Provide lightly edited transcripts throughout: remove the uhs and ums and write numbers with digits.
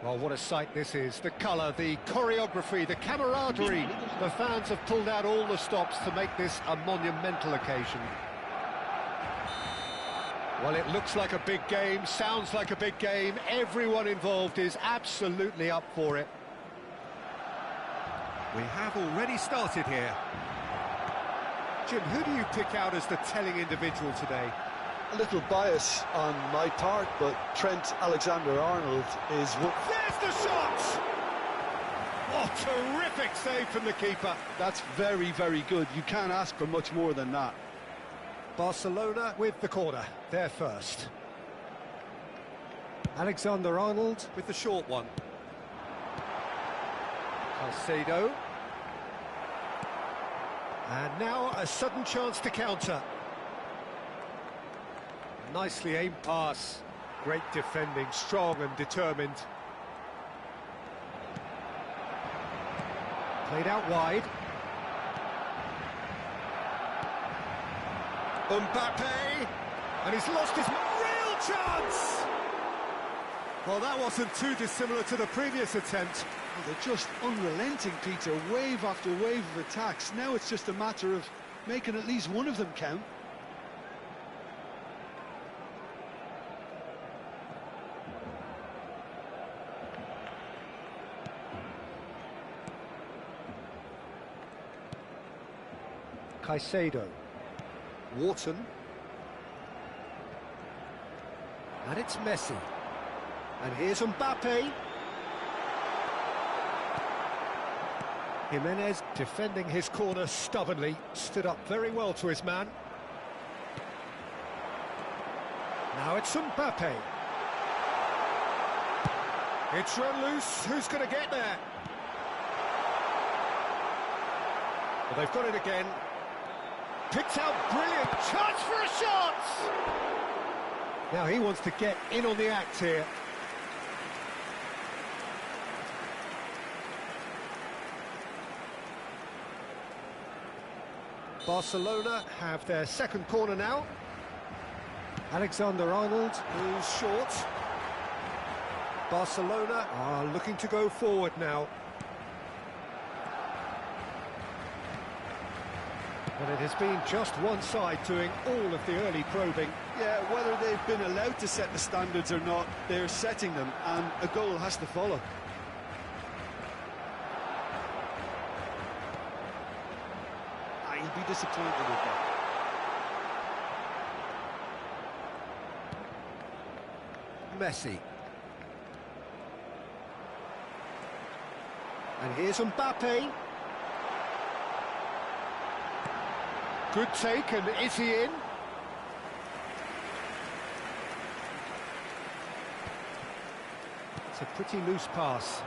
Well, what a sight this is. The colour, the choreography, the camaraderie. The fans have pulled out all the stops to make this a monumental occasion. Well, it looks like a big game, sounds like a big game. Everyone involved is absolutely up for it. We have already started here. Jim, who do you pick out as the telling individual today? A little bias on my part, but Trent Alexander-Arnold is... There's the shot! Oh, terrific save from the keeper. That's very, very good. You can't ask for much more than that. Barcelona with the corner, they're first. Alexander-Arnold with the short one. Caicedo. And now a sudden chance to counter. Nicely aimed pass. Great defending, strong and determined. Played out wide. Mbappe, and he's lost his real chance! Well, that wasn't too dissimilar to the previous attempt. Well, they're just unrelenting, Peter, wave after wave of attacks. Now it's just a matter of making at least one of them count. Caicedo. Wharton. And it's Messi. And here's Mbappe. Jimenez defending his corner stubbornly. Stood up very well to his man. Now it's Mbappe. It's run loose. Who's going to get there? Well, they've got it again. Picked out, brilliant, chance for a shot! Now he wants to get in on the act here. Barcelona have their second corner now. Alexander-Arnold who's short. Barcelona are looking to go forward now. But it has been just one side doing all of the early probing. Yeah, whether they've been allowed to set the standards or not, they're setting them, and a goal has to follow. He'll be disappointed with that. Messi. And here's Mbappe. Good take, and is he in? It's a pretty loose pass.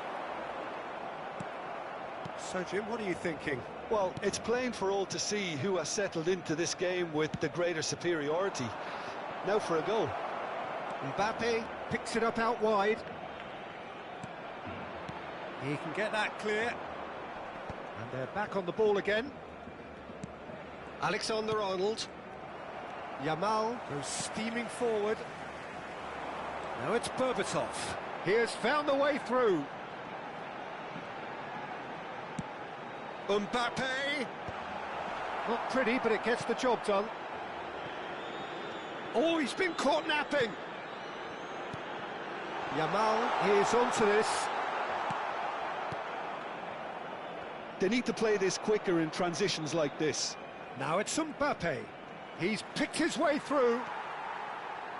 So, Jim, what are you thinking? Well, it's plain for all to see who has settled into this game with the greater superiority. Now for a goal. Mbappe picks it up out wide. He can get that clear. And they're back on the ball again. Alexander-Arnold. Yamal goes steaming forward. Now it's Berbatov. He has found the way through. Mbappe. Not pretty, but it gets the job done. Oh, he's been caught napping. Yamal is onto this. They need to play this quicker in transitions like this. Now it's Mbappe. He's picked his way through.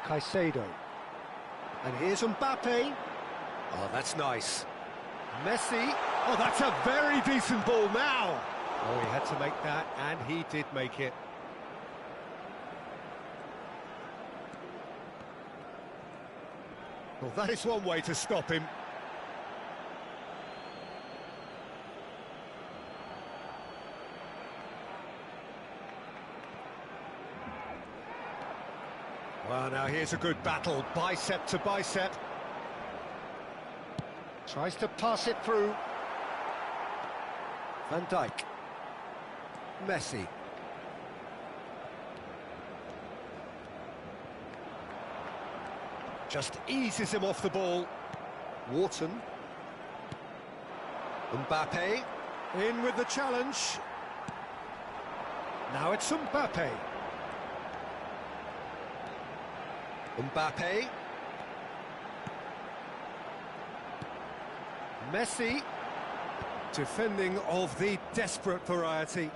Caicedo. And here's Mbappe. Oh, that's nice. Messi. Oh, that's a very decent ball now. Oh, he had to make that, and he did make it. Well, that is one way to stop him. Well, now here's a good battle, bicep to bicep. Tries to pass it through. Van Dijk. Messi. Just eases him off the ball. Wharton. Mbappe. In with the challenge. Now it's Mbappe. Mbappe. Messi. Defending of the desperate variety.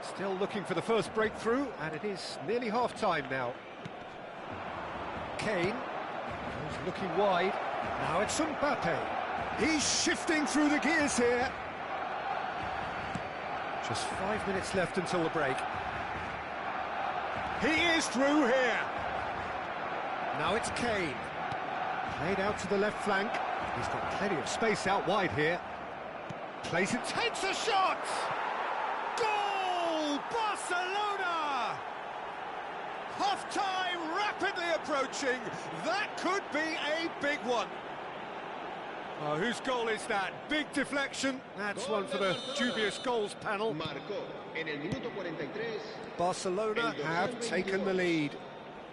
Still looking for the first breakthrough, and it is nearly half-time now. Kane goes looking wide. Now it's Mbappe. He's shifting through the gears here. Just 5 minutes left until the break. He is through here. Now it's Kane. Played out to the left flank. He's got plenty of space out wide here. Plays it, takes a shot! Goal! Barcelona! Half-time rapidly approaching. That could be a big one. Oh, whose goal is that? Big deflection. That's one for the dubious goals panel. Barcelona have taken the lead.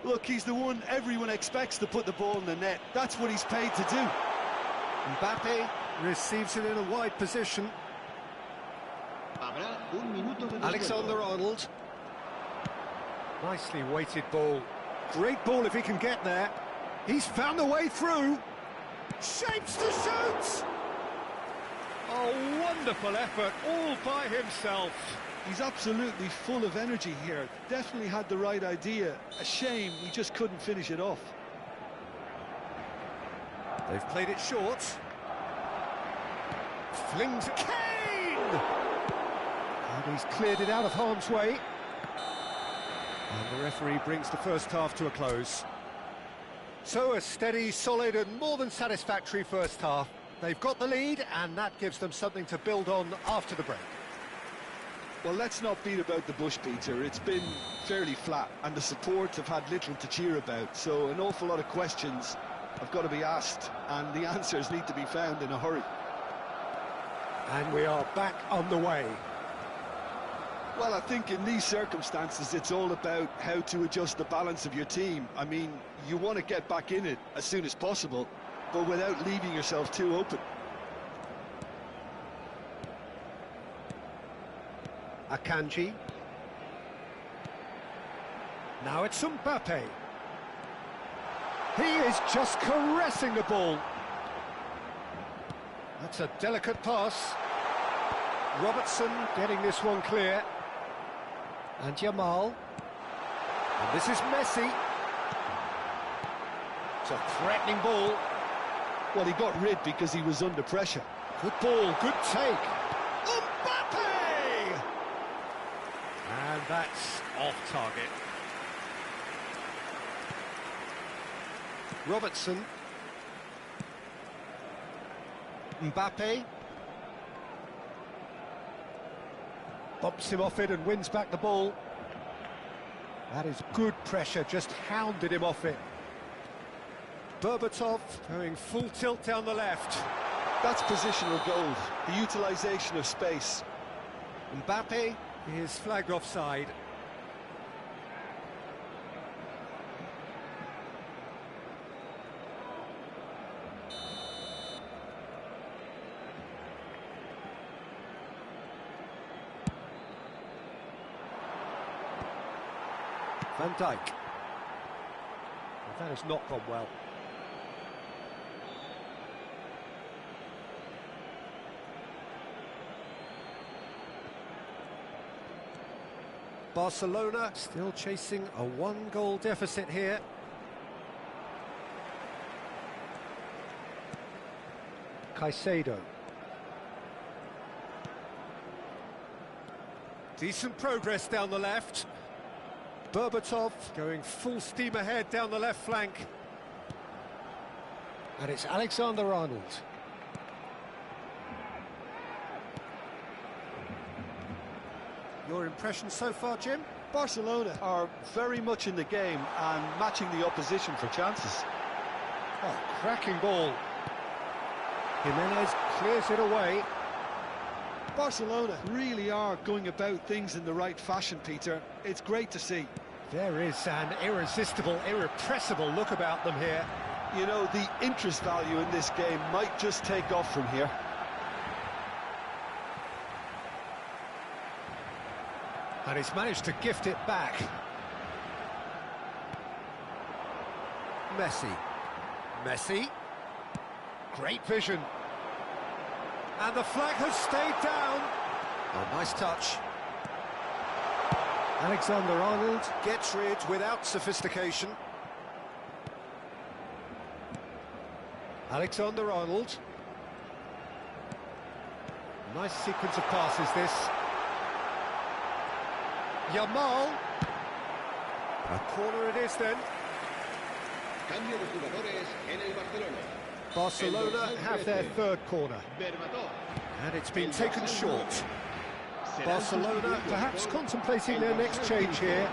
Look, he's the one everyone expects to put the ball in the net. That's what he's paid to do. Mbappe receives it in a wide position. Alexander-Arnold. Nicely weighted ball. Great ball if he can get there. He's found the way through. Shapes to shoot! Oh, wonderful effort, all by himself. He's absolutely full of energy here. Definitely had the right idea. A shame he just couldn't finish it off. They've played it short. Flings Kane! And he's cleared it out of harm's way. And the referee brings the first half to a close. So a steady, solid and more than satisfactory first half. They've got the lead and that gives them something to build on after the break. Well, let's not beat about the bush, Peter. It's been fairly flat and the support have had little to cheer about. So an awful lot of questions have got to be asked and the answers need to be found in a hurry. And we are back on the way. Well, I think in these circumstances, it's all about how to adjust the balance of your team. I mean, you want to get back in it as soon as possible, but without leaving yourself too open. Akanji. Now it's Mbappe. He is just caressing the ball. That's a delicate pass. Robertson getting this one clear. And Jamal. And this is Messi. It's a threatening ball. Well, he got rid because he was under pressure. Good ball, good take. Mbappe! And that's off target. Robertson. Mbappe. Bumps him off it and wins back the ball. That is good pressure, just hounded him off it. Berbatov going full tilt down the left. That's positional goal, the utilisation of space. Mbappe is flagged offside. Van Dijk. Well, that has not gone well. Barcelona still chasing a one-goal deficit here. Caicedo. Decent progress down the left. Berbatov going full steam ahead down the left flank. And it's Alexander-Arnold. Your impression so far, Jim? Barcelona are very much in the game and matching the opposition for chances. Oh, cracking ball. Jimenez clears it away. Barcelona really are going about things in the right fashion, Peter. It's great to see. There is an irresistible, irrepressible look about them here. You know, the interest value in this game might just take off from here. And he's managed to gift it back. Messi. Great vision. And the flag has stayed down. Oh, nice touch. Alexander-Arnold gets rid without sophistication. Alexander-Arnold. Nice sequence of passes, this. Yamal. A corner it is then. Cambio de jugadores en el Barcelona. Barcelona have their third corner. And it's been taken short. Barcelona perhaps contemplating their next change here.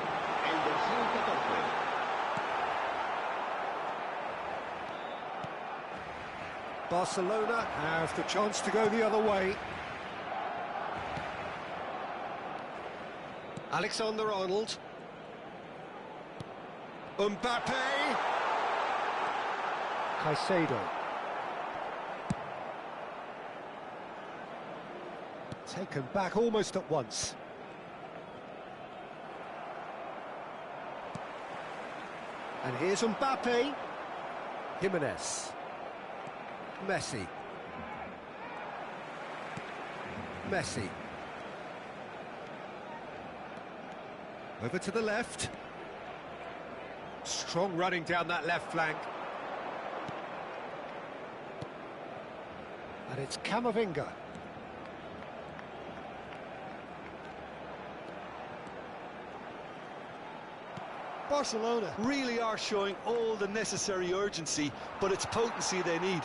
Barcelona have the chance to go the other way. Alexander-Arnold. Mbappe. Caicedo. Taken back almost at once. And here's Mbappe. Jimenez. Messi. Over to the left. Strong running down that left flank. And it's Camavinga. Barcelona really are showing all the necessary urgency, but it's potency they need.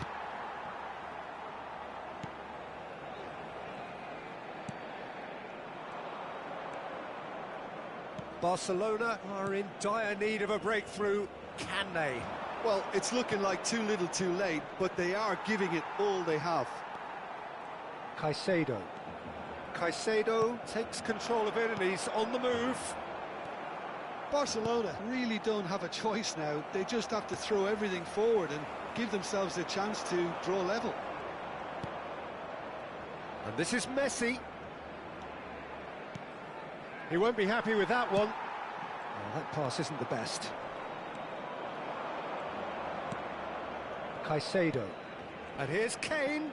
Barcelona are in dire need of a breakthrough. Can they? Well, it's looking like too little too late, but they are giving it all they have. Caicedo. Caicedo takes control of it and he's on the move. Barcelona really don't have a choice now. They just have to throw everything forward and give themselves a chance to draw level. And this is Messi. He won't be happy with that one. Oh, that pass isn't the best. Caicedo. And here's Kane.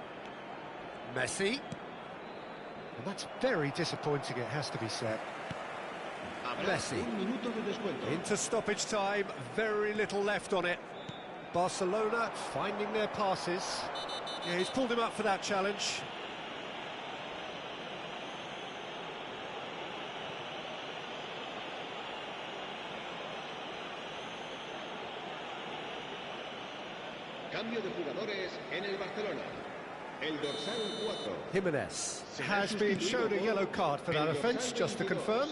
Messi. And that's very disappointing, it has to be said. Messi. Into stoppage time, very little left on it. Barcelona finding their passes. Yeah, he's pulled him up for that challenge. Cambio de jugadores en el Barcelona. El dorsal 4. Jimenez has been shown a yellow card for that offence, just to confirm.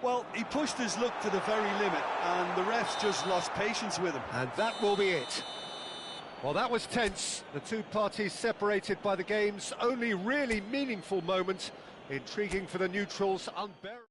Well, he pushed his luck to the very limit, and the refs just lost patience with him. And that will be it. Well, that was tense. The two parties separated by the game's only really meaningful moment. Intriguing for the neutrals, unbearable.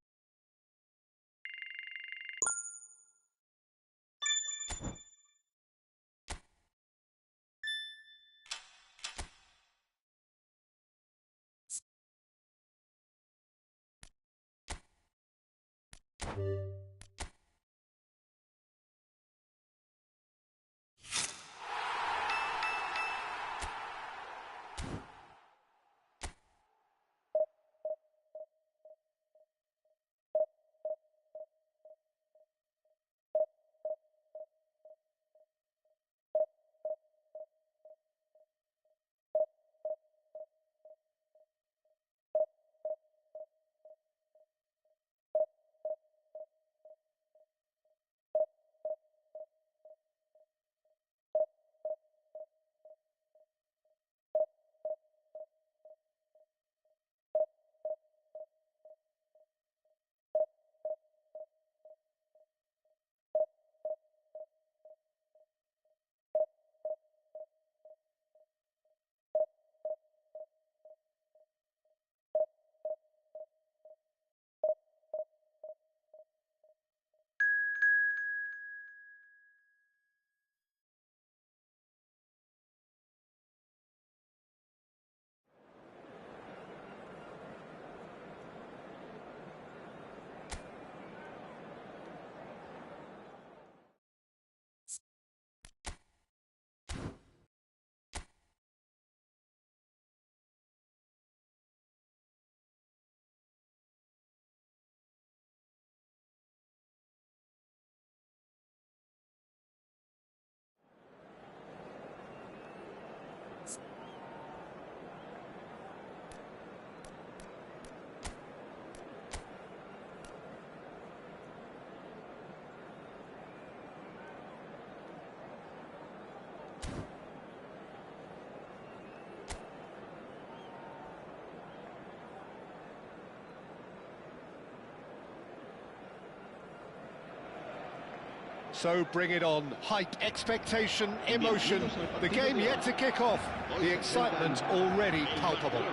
So bring it on. Hype, expectation, emotion. The game yet to kick off. The excitement already palpable.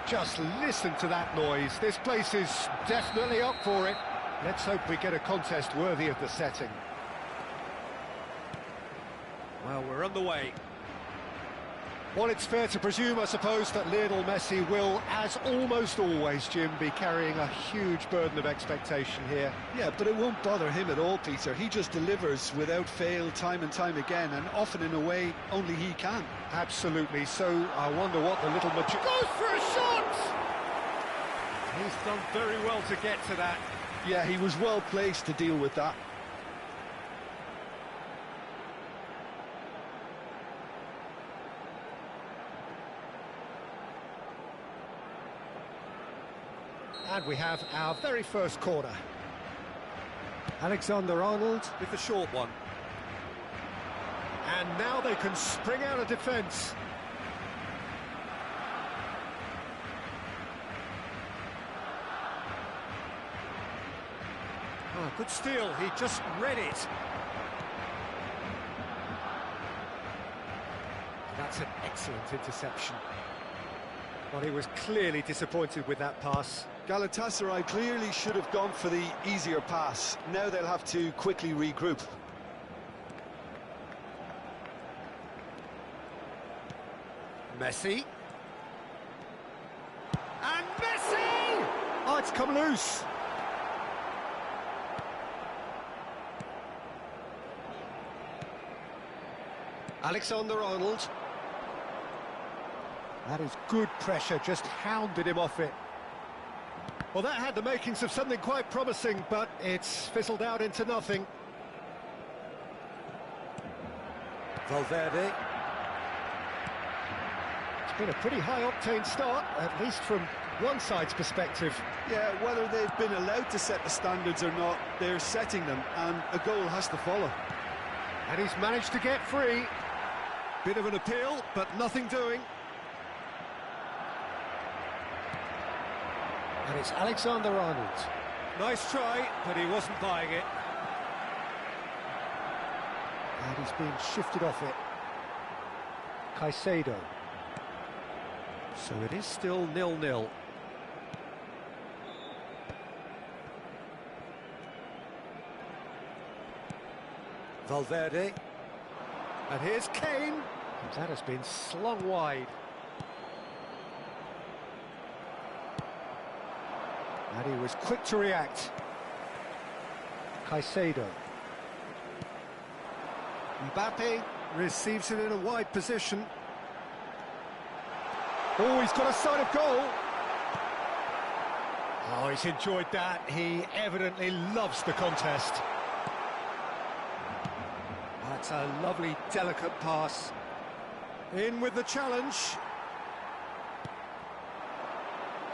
Just listen to that noise. This place is definitely up for it. Let's hope we get a contest worthy of the setting. Well, we're underway. Well, it's fair to presume, I suppose, that Lionel Messi will, as almost always, Jim, be carrying a huge burden of expectation here. Yeah, but it won't bother him at all, Peter. He just delivers without fail time and time again, and often in a way only he can. Absolutely. So I wonder what the little magician goes for a shot! He's done very well to get to that. Yeah, he was well placed to deal with that. And we have our very first corner. Alexander-Arnold with the short one. And now they can spring out of defence. Oh, good steal, he just read it. That's an excellent interception. Well, he was clearly disappointed with that pass. Galatasaray clearly should have gone for the easier pass. Now they'll have to quickly regroup. Messi. And Messi! Oh, it's come loose. Alexander-Arnold. That is good pressure, just hounded him off it. Well, that had the makings of something quite promising, but it's fizzled out into nothing. Valverde. It's been a pretty high-octane start, at least from one side's perspective. Yeah, whether they've been allowed to set the standards or not, they're setting them, and a goal has to follow. And he's managed to get free. Bit of an appeal, but nothing doing. And it's Alexander-Arnold. Nice try, but he wasn't buying it. And he's being shifted off it. Caicedo. So it is still 0-0. Valverde. And here's Kane. And that has been slung wide. And he was quick to react. Caicedo. Mbappe receives it in a wide position. Oh, he's got a sight of goal. Oh, he's enjoyed that. He evidently loves the contest. That's a lovely, delicate pass. In with the challenge.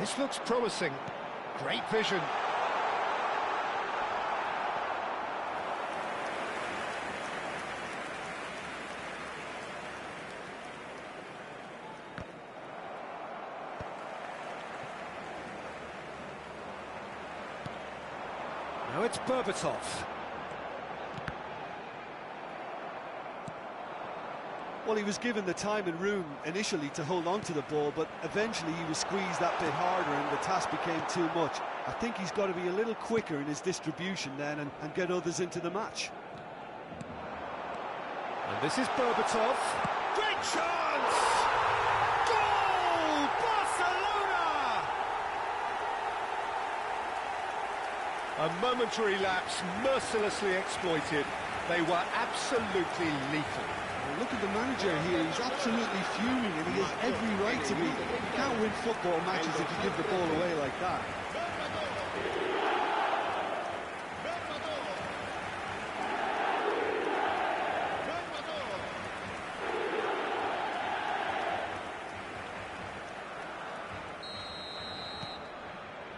This looks promising. Great vision. Now it's Berbatov. Well, he was given the time and room initially to hold on to the ball, but eventually he was squeezed that bit harder and the task became too much. I think he's got to be a little quicker in his distribution then and get others into the match. And this is Berbatov. Great chance! Goal! Barcelona! A momentary lapse, mercilessly exploited. They were absolutely lethal. Look at the manager here, he's absolutely fuming and he has every right to be. You can't win football matches if you give the ball away like that.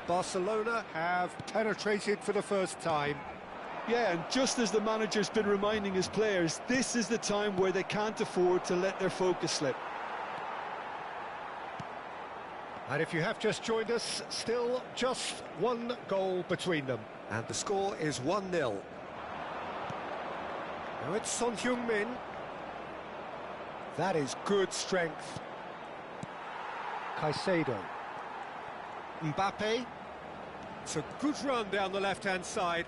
Barcelona have penetrated for the first time. Yeah, and just as the manager's been reminding his players, this is the time where they can't afford to let their focus slip. And if you have just joined us, still just one goal between them. And the score is 1-0. Now it's Son Heung-min. That is good strength. Caicedo. Mbappe. It's a good run down the left-hand side.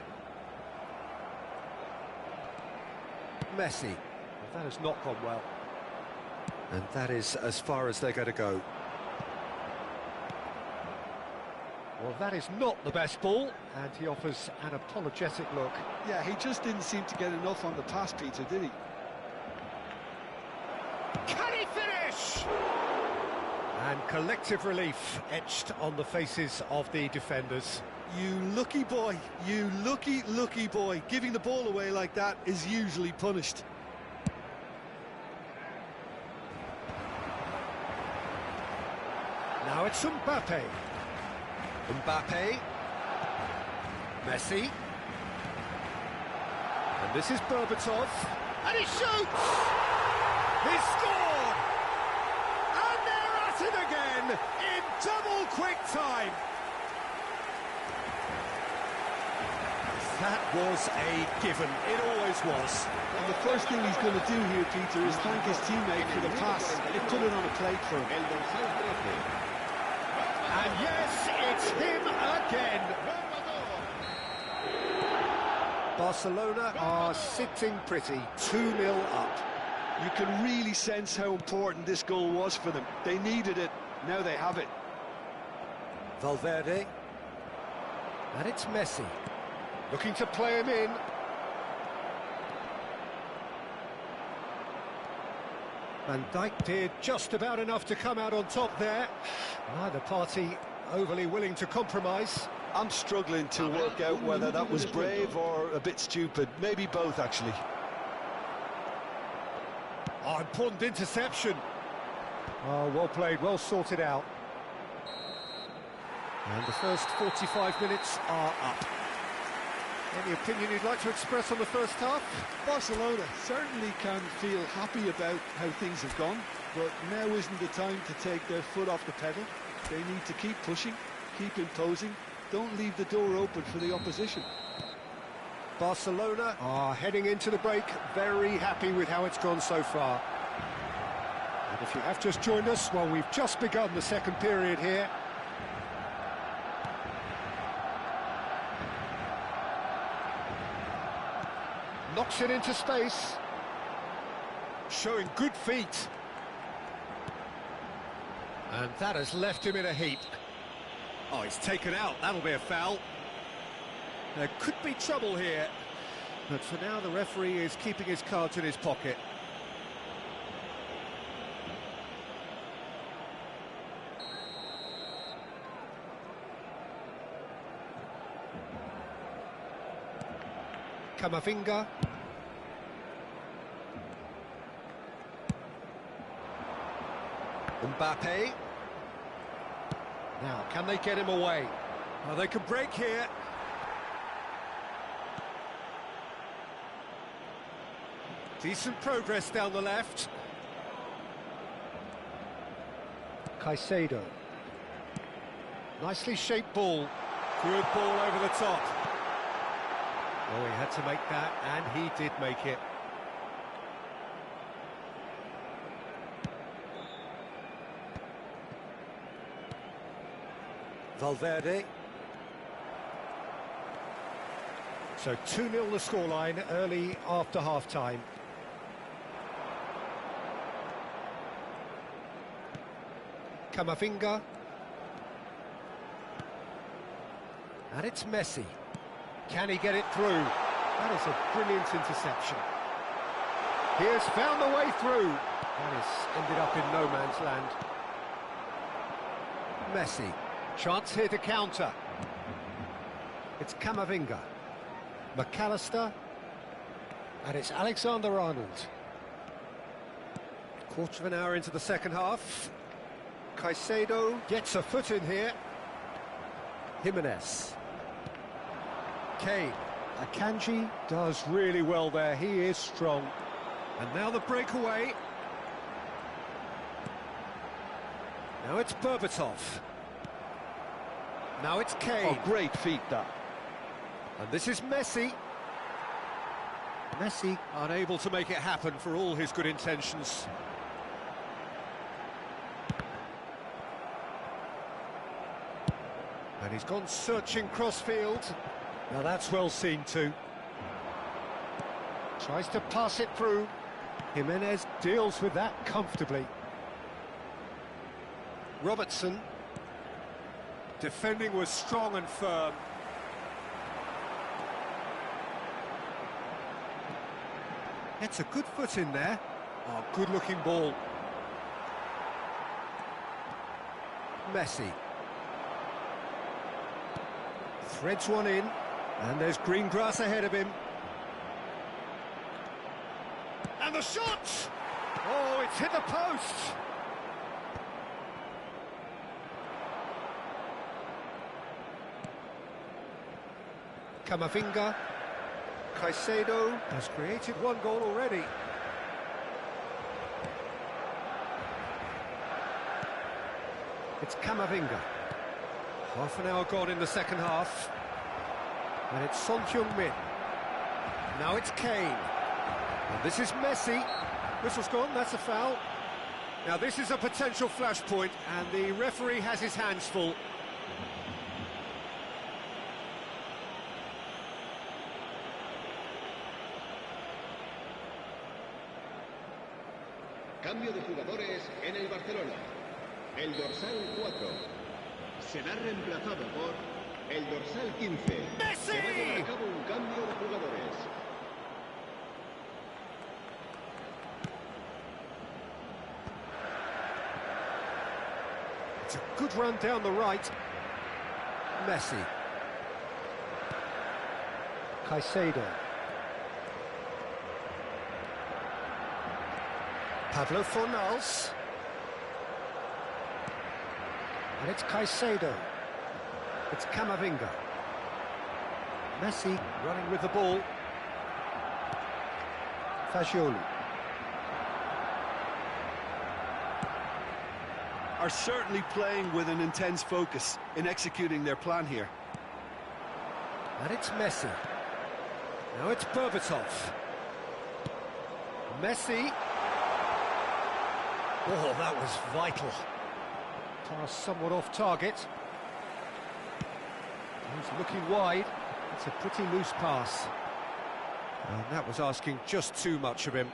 Messi. Well, that has not gone well. And that is as far as they're going to go. Well, that is not the best ball, and he offers an apologetic look. Yeah, he just didn't seem to get enough on the pass, Peter, did he? Can he finish? And collective relief etched on the faces of the defenders. You lucky boy, you lucky boy. Giving the ball away like that is usually punished. Now it's Mbappe. Mbappe. Messi. And this is Berbatov. And he shoots! He's scored! And they're at it again in double quick time. That was a given. It always was. And the first thing he's going to do here, Peter, is thank his teammate for the pass. They put it on a plate for him. And yes, it's him again. Barcelona are sitting pretty, 2-0 up. You can really sense how important this goal was for them. They needed it, now they have it. Valverde. And it's Messi. Looking to play him in. Van Dijk did just about enough to come out on top there. Neither party overly willing to compromise. I'm struggling to work out whether that was brave or a bit stupid. Maybe both, actually. Oh, important interception. Oh, well played, well sorted out. And the first 45 minutes are up. Any opinion you'd like to express on the first half? Barcelona certainly can feel happy about how things have gone, but now isn't the time to take their foot off the pedal. They need to keep pushing, keep imposing, don't leave the door open for the opposition. Barcelona are heading into the break, very happy with how it's gone so far. And if you have just joined us, well, we've just begun the second period here. Knocks it into space. Showing good feet. And that has left him in a heap. Oh, he's taken out. That'll be a foul. There could be trouble here. But for now, the referee is keeping his cards in his pocket. Camavinga. Mbappe. Now, can they get him away? Oh, they can break here. Decent progress down the left. Caicedo. Nicely shaped ball. Good ball over the top. Oh, he had to make that, and he did make it. Valverde. So 2-0 the scoreline early after half-time. Camavinga. And it's Messi. Can he get it through? That is a brilliant interception. He has found the way through. That has ended up in no man's land. Messi. Chance here to counter. It's Camavinga. McAllister. And it's Alexander-Arnold. Quarter of an hour into the second half. Caicedo gets a foot in here. Jimenez. Kane. Akanji does really well there. He is strong. And now the breakaway. Now it's Berbatov. Now it's Oh, Kane. great feat, that. And this is Messi. Messi unable to make it happen for all his good intentions. And he's gone searching crossfield. Now that's well seen too. Tries to pass it through. Jimenez deals with that comfortably. Robertson. Defending was strong and firm. Gets a good foot in there. Oh, good-looking ball. Messi. Threads one in, and there's green grass ahead of him. And the shot! Oh, it's hit the post! Camavinga. Caicedo has created one goal already. It's Camavinga. Half an hour gone in the second half. And it's Son Heung-min. Now it's Kane. And this is Messi. Whistle's gone, that's a foul. Now this is a potential flashpoint, and the referee has his hands full. Cambio de jugadores en el Barcelona. El dorsal 4 será reemplazado por el dorsal 15. ¡Messi! Se va a llevar a cabo un cambio de jugadores. It's a good run down the right. Messi. Caicedo. Pablo Fornals. And it's Caicedo. It's Camavinga. Messi running with the ball. Fagioli. Are certainly playing with an intense focus in executing their plan here. And it's Messi. Now it's Berbatov. Messi. Oh, that was vital. Pass somewhat off target. He's looking wide. It's a pretty loose pass. And that was asking just too much of him.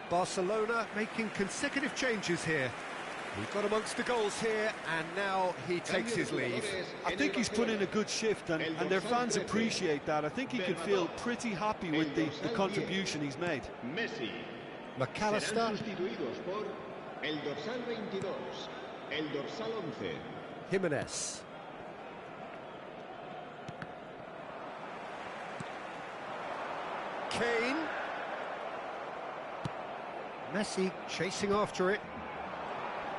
Barcelona making consecutive changes here. He got amongst the goals here, and now he takes his leave. I think he's put in a good shift, and their fans appreciate that. I think he can feel pretty happy with the contribution he's made. Messi. McAllister. Serán sustituidos por el dorsal 22, el dorsal 11. Jimenez. Kane. Messi chasing after it.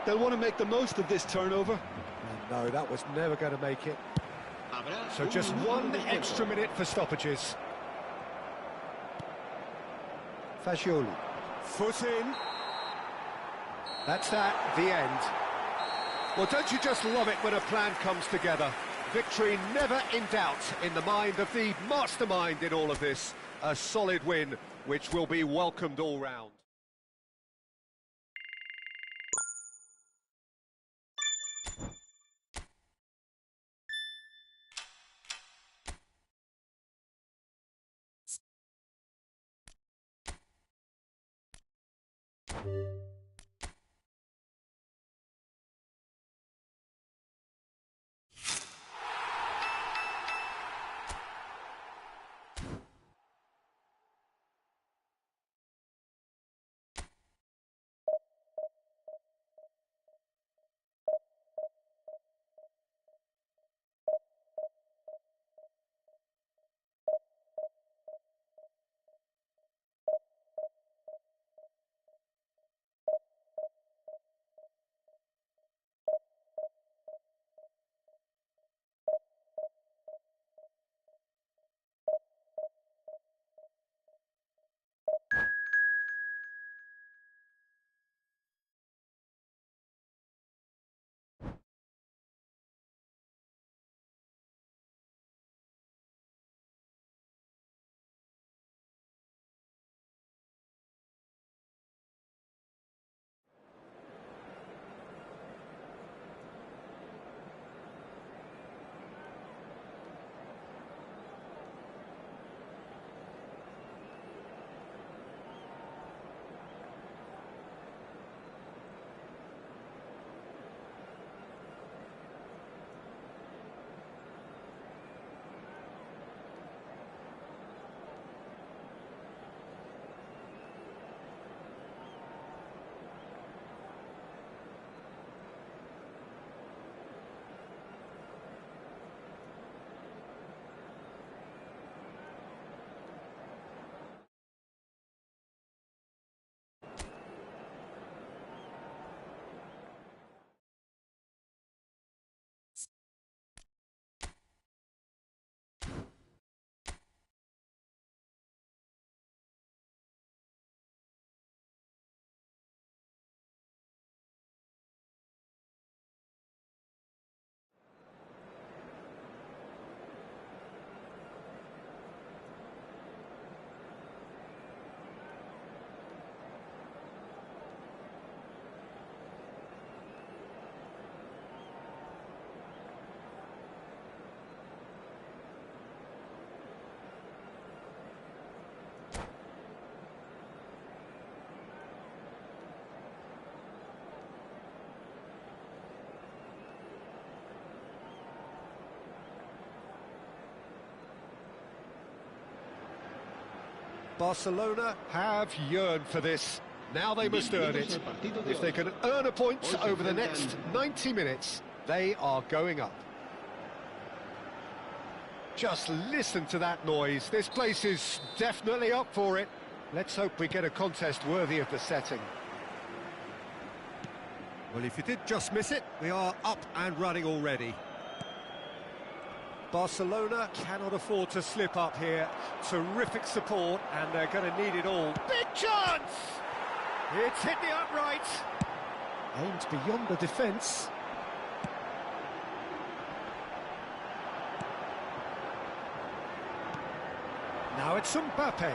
They'll want to make the most of this turnover. And no, that was never going to make it. Habrá So un just minuto one de extra descuento. minute for stoppages. Fagioli. Foot in. That's that, the end. Well, don't you just love it when a plan comes together? Victory never in doubt in the mind of the mastermind in all of this. A solid win, which will be welcomed all round. Barcelona have yearned for this. Now they must earn it. If they can earn a point over the next 90 minutes, they are going up. Just listen to that noise. This place is definitely up for it. Let's hope we get a contest worthy of the setting. Well, if you did just miss it, we are up and running already. Barcelona cannot afford to slip up here. Terrific support, and they're going to need it all. Big chance! It's hit the upright. Aimed beyond the defence. Now it's Mbappe.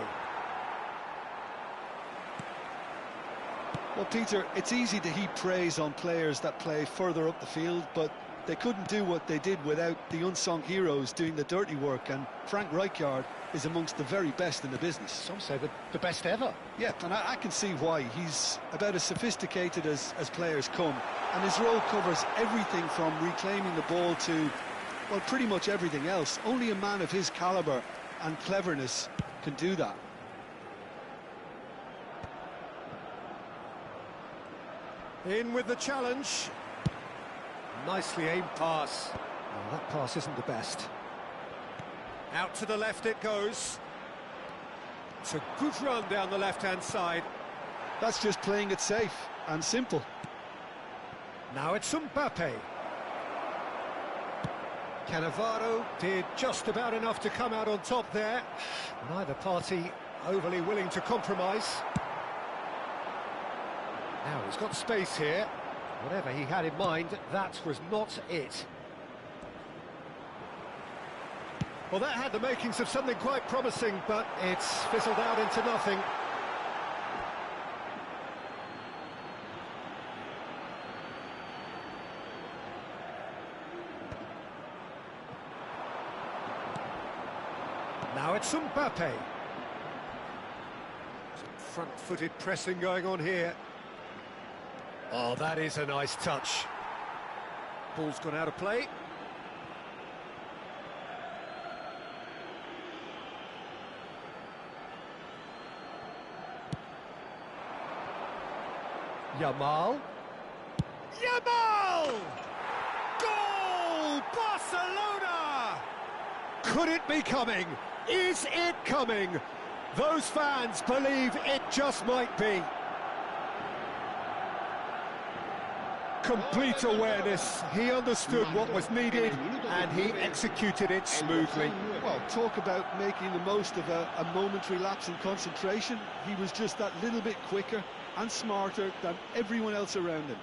Well, Peter, it's easy to heap praise on players that play further up the field, but they couldn't do what they did without the unsung heroes doing the dirty work, and Frank Rijkaard is amongst the very best in the business. Some say the best ever. Yeah, and I can see why. He's about as sophisticated as players come, and his role covers everything from reclaiming the ball to, well, pretty much everything else. Only a man of his calibre and cleverness can do that. In with the challenge. Nicely aimed pass. Well, that pass isn't the best. Out to the left it goes. It's a good run down the left-hand side. That's just playing it safe and simple. Now it's Mbappe. Cannavaro did just about enough to come out on top there. Neither party overly willing to compromise. Now he's got space here. Whatever he had in mind, that was not it. Well, that had the makings of something quite promising, but it's fizzled out into nothing. Now it's Mbappe. Some front-footed pressing going on here. Oh, that is a nice touch. Ball's gone out of play. Yamal. Yamal! Goal! Barcelona! Could it be coming? Is it coming? Those fans believe it just might be. Complete awareness. He understood what was needed and he executed it smoothly. Well, talk about making the most of a momentary lapse in concentration. He was just that little bit quicker and smarter than everyone else around him.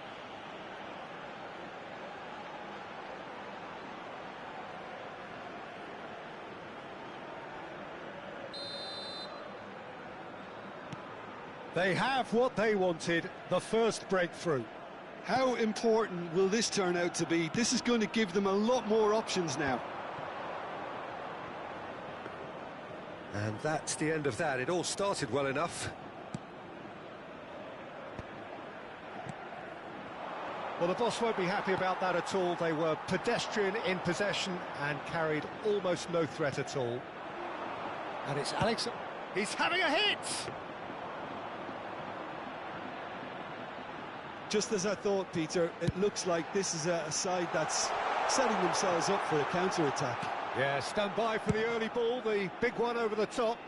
They have what they wanted, the first breakthrough. How important will this turn out to be? This is going to give them a lot more options now. And that's the end of that. It all started well enough. Well, the boss won't be happy about that at all. They were pedestrian in possession and carried almost no threat at all. And it's Alex. He's having a hit! Just as I thought, Peter, it looks like this is a side that's setting themselves up for a counter-attack. Yeah, stand by for the early ball, the big one over the top.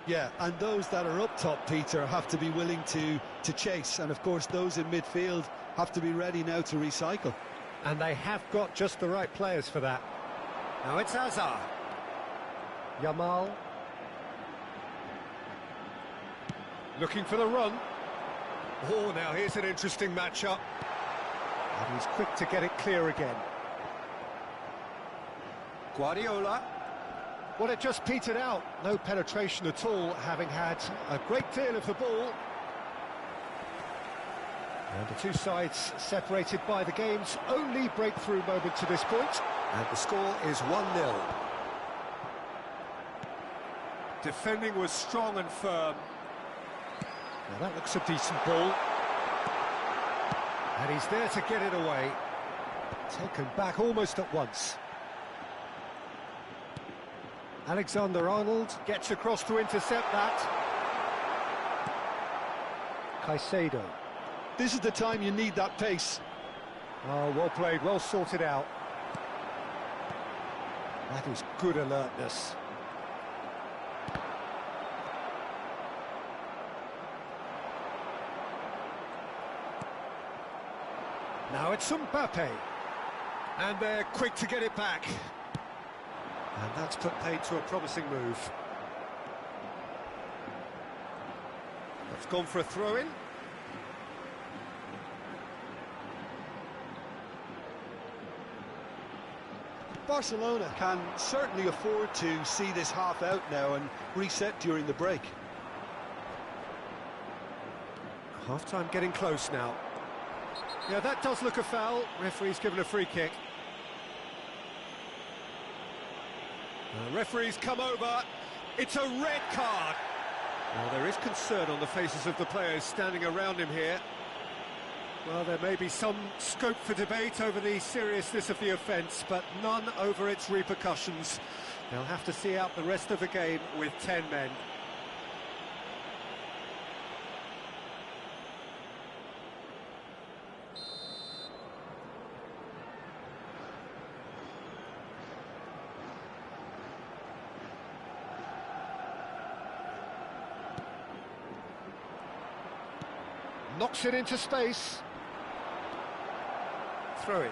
Yeah, and those that are up top, Peter, have to be willing to chase. And, of course, those in midfield have to be ready now to recycle. And they have got just the right players for that. Now it's Hazard. Yamal. Looking for the run. Oh, now here's an interesting matchup. And he's quick to get it clear again. Guardiola. Well, it just petered out. No penetration at all, having had a great deal of the ball. And the two sides separated by the game's only breakthrough moment to this point. And the score is 1-0. Defending was strong and firm. Now that looks a decent ball. And he's there to get it away. Taken back almost at once. Alexander-Arnold gets across to intercept that. Caicedo. This is the time you need that pace. Oh, well played, well sorted out. That is good alertness. Now it's Mbappe. And they're quick to get it back. And that's put paid to a promising move. That's gone for a throw-in. Barcelona can certainly afford to see this half out now and reset during the break. Half-time getting close now. Yeah, that does look a foul. Referee's given a free kick. The referee's come over. It's a red card. Well, there is concern on the faces of the players standing around him here. Well, there may be some scope for debate over the seriousness of the offence, but none over its repercussions. They'll have to see out the rest of the game with 10 men. Knocks it into space. Throw in.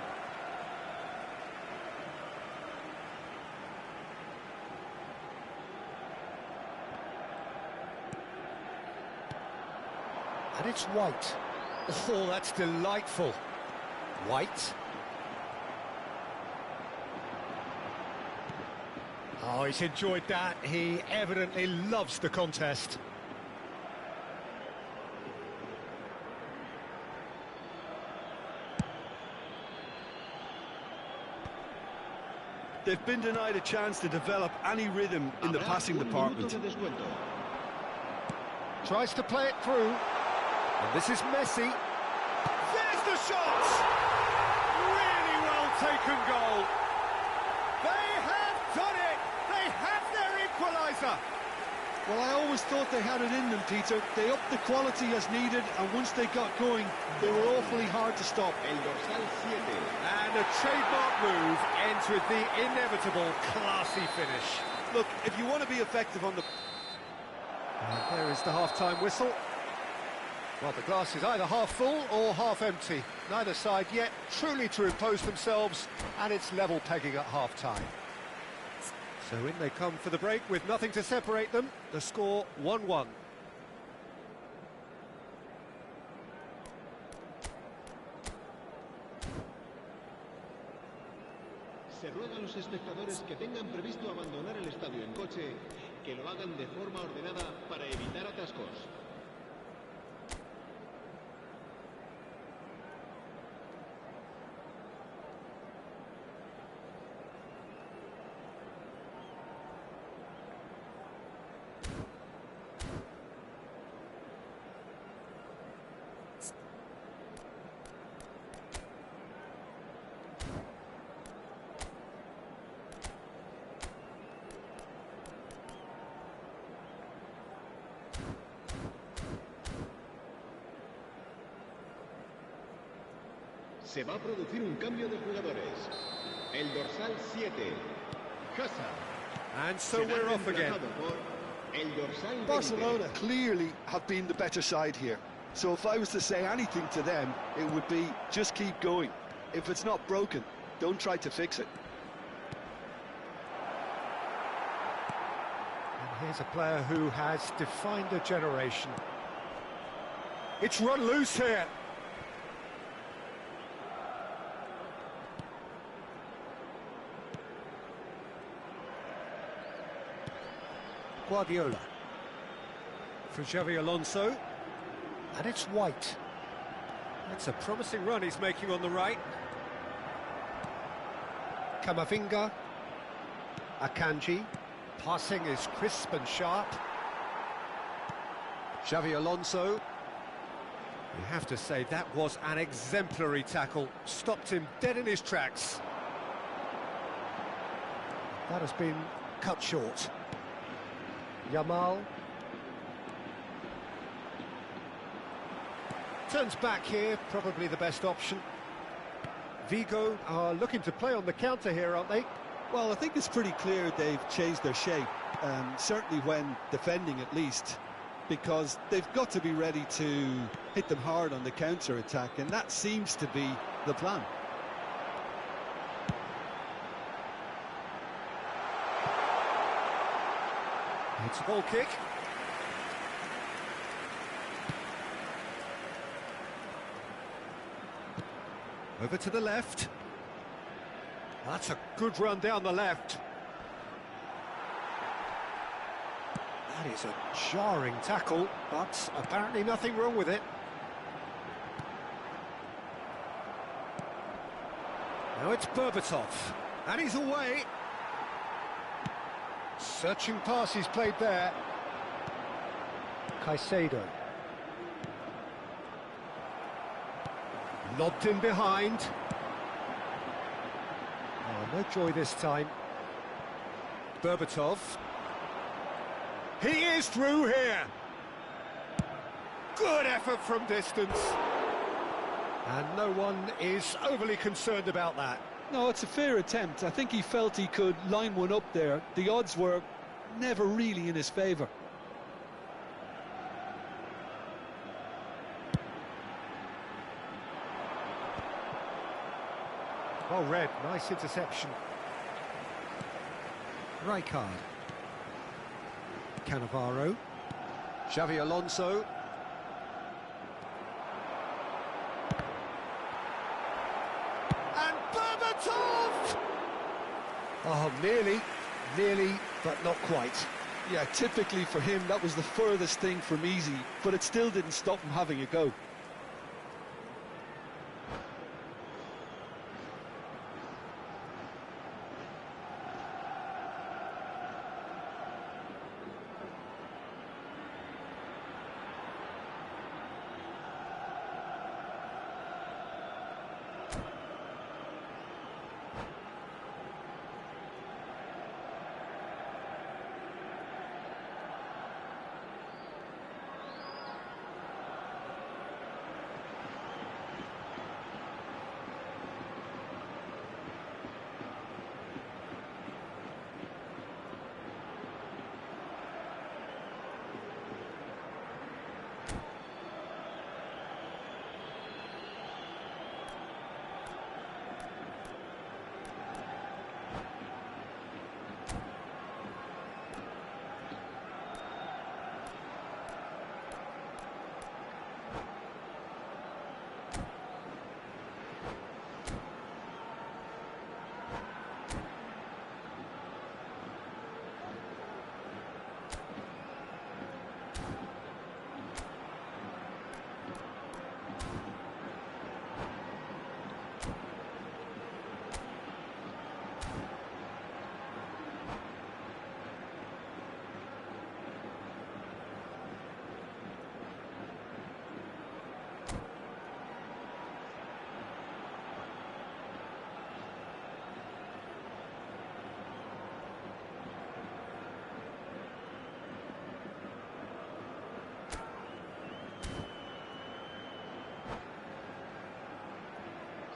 And it's White. Oh, that's delightful. White. Oh, he's enjoyed that. He evidently loves the contest. They've been denied a chance to develop any rhythm in the passing department. Tries to play it through. And this is Messi. There's the shot! Really well taken goal. They have done it! They have their equaliser! Well, I always thought they had it in them, Peter. They upped the quality as needed, and once they got going, they were awfully hard to stop. And a trademark move ends with the inevitable classy finish. Look, if you want to be effective on the... And there is the half-time whistle. Well, the glass is either half full or half empty. Neither side yet truly to impose themselves, and it's level pegging at half-time. So in they come for the break with nothing to separate them. The score 1-1. Se ruega a los espectadores que tengan previsto abandonar el estadio en coche, que lo hagan de forma ordenada para evitar atascos. Se va a producir un cambio de jugadores. El dorsal 7, Hazard. And so we're off again. El dorsal 20. Barcelona clearly have been the better side here. So if I was to say anything to them, it would be just keep going. If it's not broken, don't try to fix it. And here's a player who has defined a generation. It's run loose here. Guardiola for Xavi Alonso, and it's White. That's a promising run he's making on the right. Camavinga, Akanji, passing is crisp and sharp. Xavi Alonso. You have to say that was an exemplary tackle, stopped him dead in his tracks. That has been cut short. Yamal. Turns back here, probably the best option. Vigo are looking to play on the counter here, aren't they? Well, I think it's pretty clear they've changed their shape, certainly when defending at least, because they've got to be ready to hit them hard on the counter-attack, and that seems to be the plan. It's a goal kick. Over to the left. That's a good run down the left. That is a jarring tackle, but apparently nothing wrong with it. Now it's Berbatov, and he's away. Searching pass he's played there. Caicedo. Lobbed in behind. Oh, no joy this time. Berbatov. He is through here. Good effort from distance. And no one is overly concerned about that. No, it's a fair attempt. I think he felt he could line one up there. The odds were never really in his favour. Well read, nice interception. Rijkaard. Cannavaro. Xavi Alonso. And Berbatov! Oh, nearly, but not quite. Yeah, typically for him, that was the furthest thing from easy, but it still didn't stop him having a go.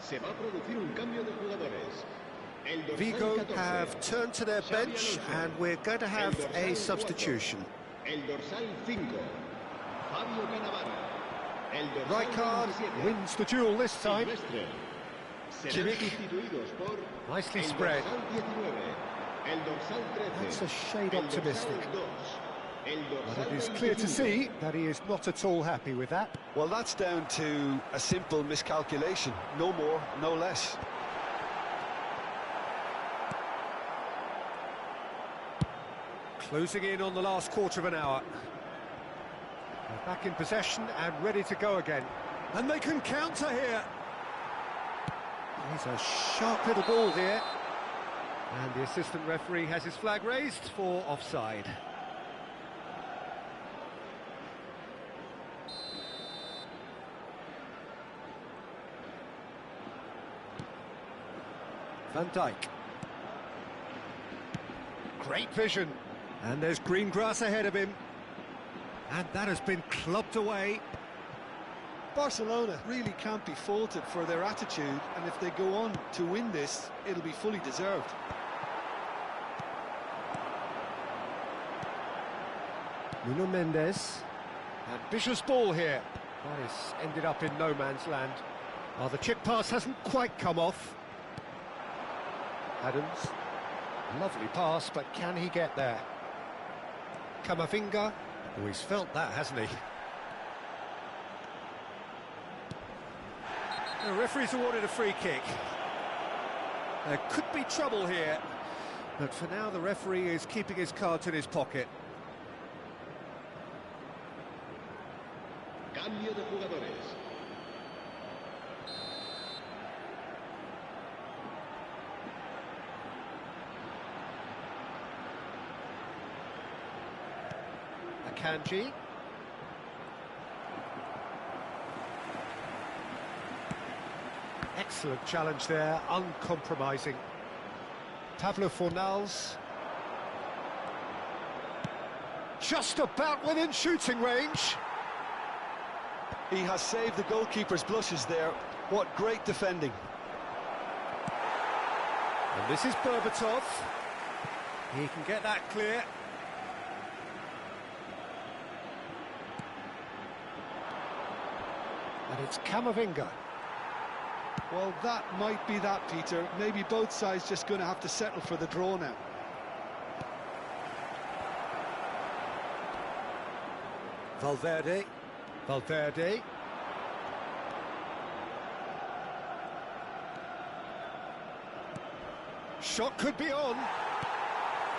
Se va a producir un cambio de jugadores. Vigo have turned to their bench and we're going to have a substitution. El dorsal 5, Fabio Cannavaro. El dorsal Rijkaard 27, wins the duel this time. Silvestre. Serán Kimmich. sustituidos por Nicely el spread. dorsal 19, el dorsal 13, That's a shade el optimistic. dorsal 2, el But dorsal it is clear to 25. see that he is not at all happy with that. Well, that's down to a simple miscalculation. No more, no less. Closing in on the last quarter of an hour. They're back in possession and ready to go again. And they can counter here. He's a sharp little ball here. And the assistant referee has his flag raised for offside. Van Dijk. Great vision. And there's green grass ahead of him. And that has been clubbed away. Barcelona really can't be faulted for their attitude, and if they go on to win this, it'll be fully deserved. Nuno Mendes. Ambitious ball here. But it's ended up in no man's land. Oh, the chip pass hasn't quite come off. Adams. Lovely pass, but can he get there? Camavinga. Oh, he's felt that, hasn't he? The referee's awarded a free kick. There could be trouble here, but for now the referee is keeping his cards in his pocket. Cambio de jugadores. Akanji. Excellent challenge there, uncompromising. Pablo Fornals. Just about within shooting range. He has saved the goalkeeper's blushes there. What great defending. And this is Berbatov. He can get that clear. And it's Camavinga. Well, that might be that, Peter. Maybe both sides just going to have to settle for the draw now. Valverde. Shot could be on.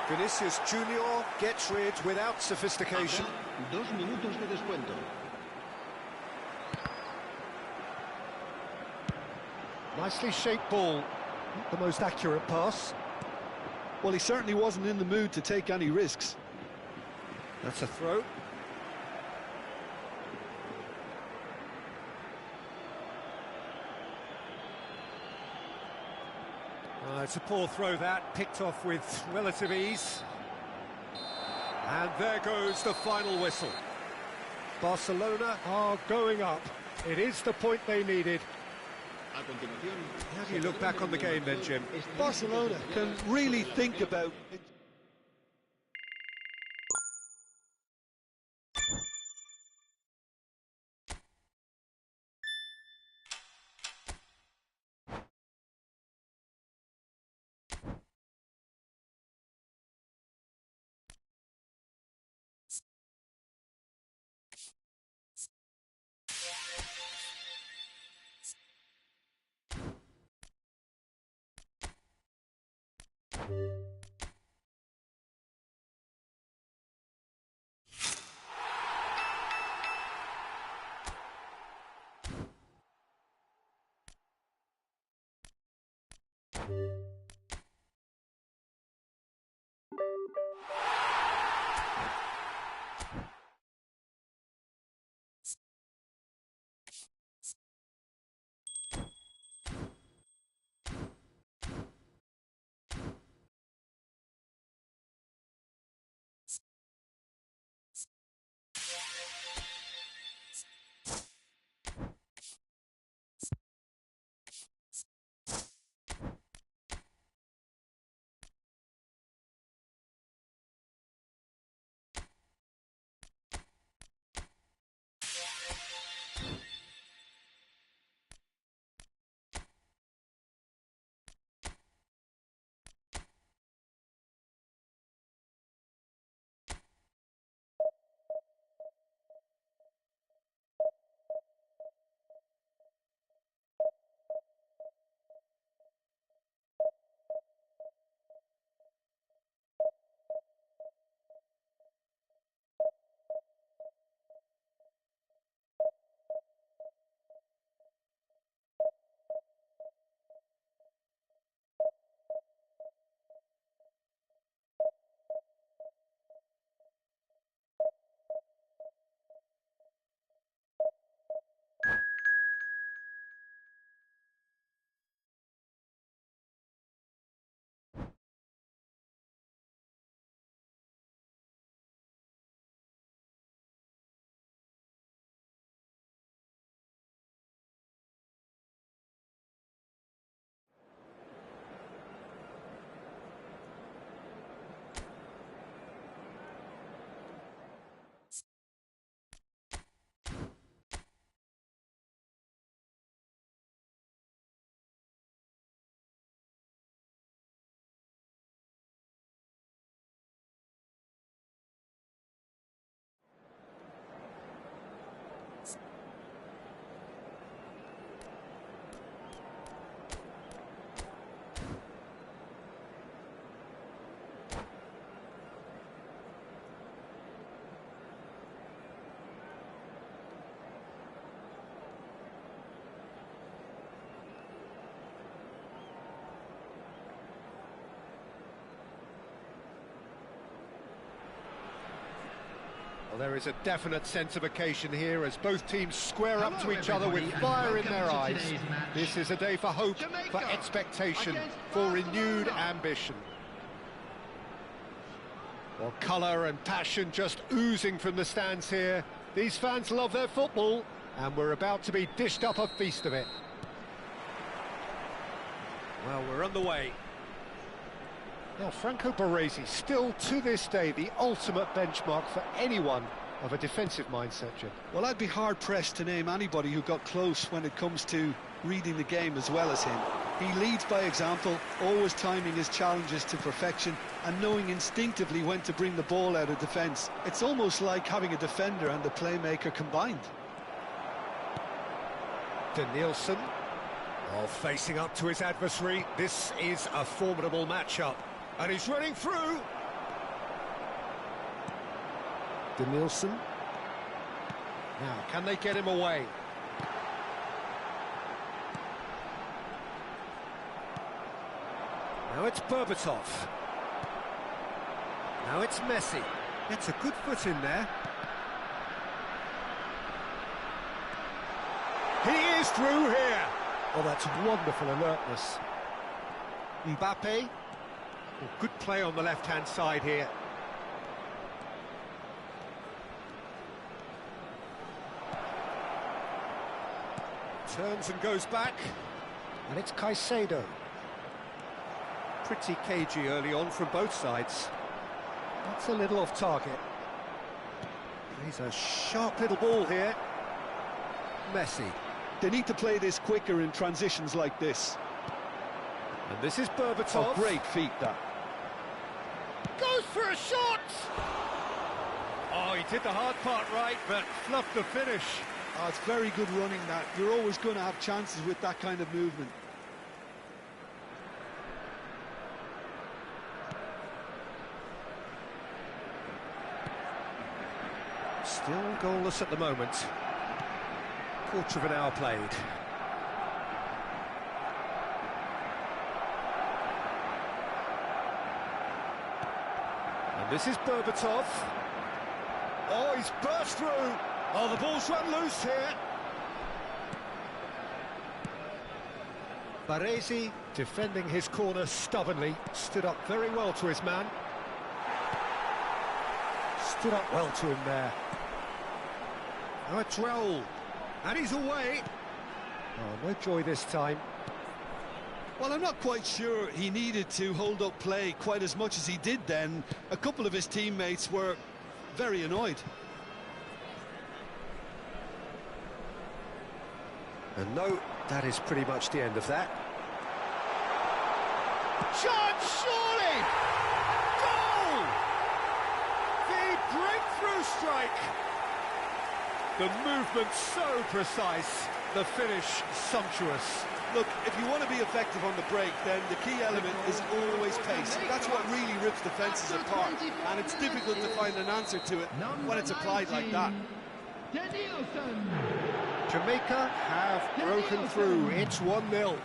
Vinicius Junior gets rid without sophistication. Habrá 2 minutos de descuento. Nicely shaped ball. Not the most accurate pass. Well, he certainly wasn't in the mood to take any risks. That's a throw. It's a poor throw that, picked off with relative ease. And there goes the final whistle. Barcelona are going up. It is the point they needed. A continuación, How do you look back on the game then, Jim? Barcelona can really think about... Well, there is a definite sense of occasion here as both teams square up to each other with fire in their eyes. This is a day for hope, for expectation, for renewed ambition. Well, colour and passion just oozing from the stands here. These fans love their football, and we're about to be dished up a feast of it. Well, we're underway. Now, Franco Baresi, still to this day, the ultimate benchmark for anyone of a defensive mindset, Jim. Well, I'd be hard-pressed to name anybody who got close when it comes to reading the game as well as him. He leads by example, always timing his challenges to perfection and knowing instinctively when to bring the ball out of defence. It's almost like having a defender and a playmaker combined. Danielson, while facing up to his adversary, this is a formidable matchup. And he's running through. Danielson. Now, can they get him away? Now it's Berbatov. Now it's Messi. Gets a good foot in there. He is through here. Oh, that's wonderful alertness. Mbappe. Oh, good play on the left-hand side here. Turns and goes back. And it's Caicedo. Pretty cagey early on from both sides. That's a little off target. He's a sharp little ball here. Messi. They need to play this quicker in transitions like this. And this is Berbatov. Oh, great feat, that. Goes for a shot! Oh, he did the hard part right, but fluffed the finish. Oh, it's very good running, that. You're always going to have chances with that kind of movement. Still goalless at the moment. Quarter of an hour played. And this is Berbatov. Oh, he's burst through. Oh, the ball's run loose here. Baresi, defending his corner stubbornly, stood up very well to his man. Stood up well to him there. Now it's Raul. And he's away. Oh, no joy this time. Well, I'm not quite sure he needed to hold up play quite as much as he did then. A couple of his teammates were very annoyed. And no, that is pretty much the end of that. Chance, surely! Goal! The breakthrough strike! The movement so precise, the finish sumptuous. Look, if you want to be effective on the break, then the key element is always pace. That's what really rips defences apart, and it's difficult to find an answer to it when it's applied like that. Jamaica have broken through. It's 1-0.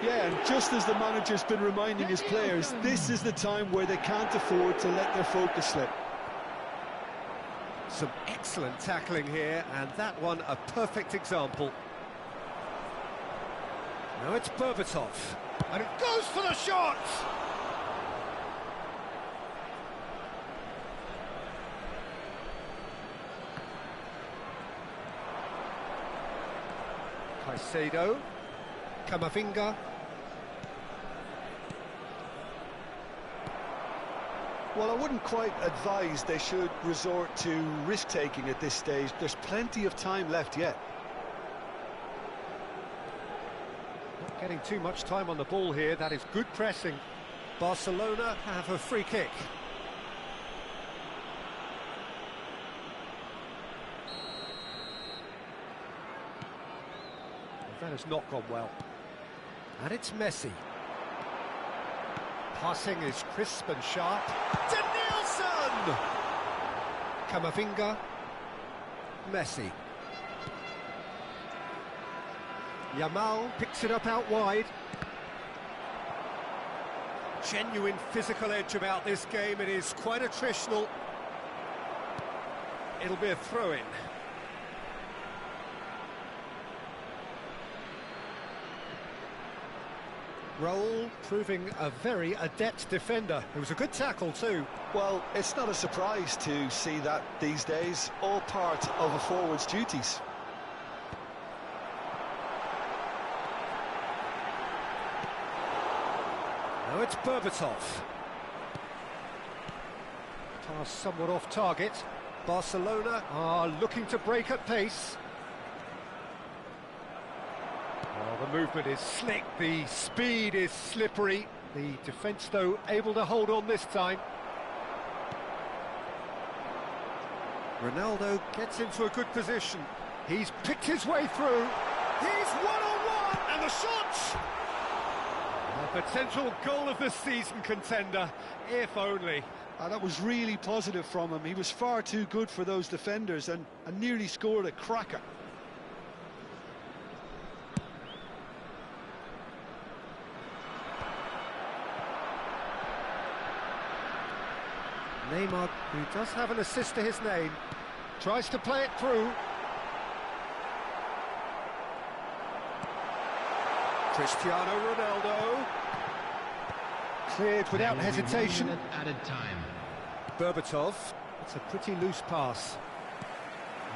Yeah, and just as the manager's been reminding his players, this is the time where they can't afford to let their focus slip. Some excellent tackling here, and that one a perfect example. Now it's Berbatov, and it goes for the shot! Caicedo, Camavinga. Well, I wouldn't quite advise they should resort to risk-taking at this stage. There's plenty of time left yet. Not getting too much time on the ball here. That is good pressing. Barcelona have a free kick. That has not gone well. And it's Messi. Passing is crisp and sharp. Danielson! Camavinga. Messi. Yamal picks it up out wide. Genuine physical edge about this game. It is quite attritional. It'll be a throw-in. Raul proving a very adept defender. It was a good tackle too. Well, it's not a surprise to see that these days, all part of a forward's duties. Now it's Berbatov. Pass somewhat off target. Barcelona are looking to break at pace. Oh, the movement is slick, the speed is slippery. The defence, though, able to hold on this time. Ronaldo gets into a good position. He's picked his way through. He's one-on-one, and the shot! A potential goal of the season contender, if only. That was really positive from him. He was far too good for those defenders and nearly scored a cracker. Neymar, who does have an assist to his name, tries to play it through. Cristiano Ronaldo. Cleared without hesitation. Added time. Berbatov. It's a pretty loose pass.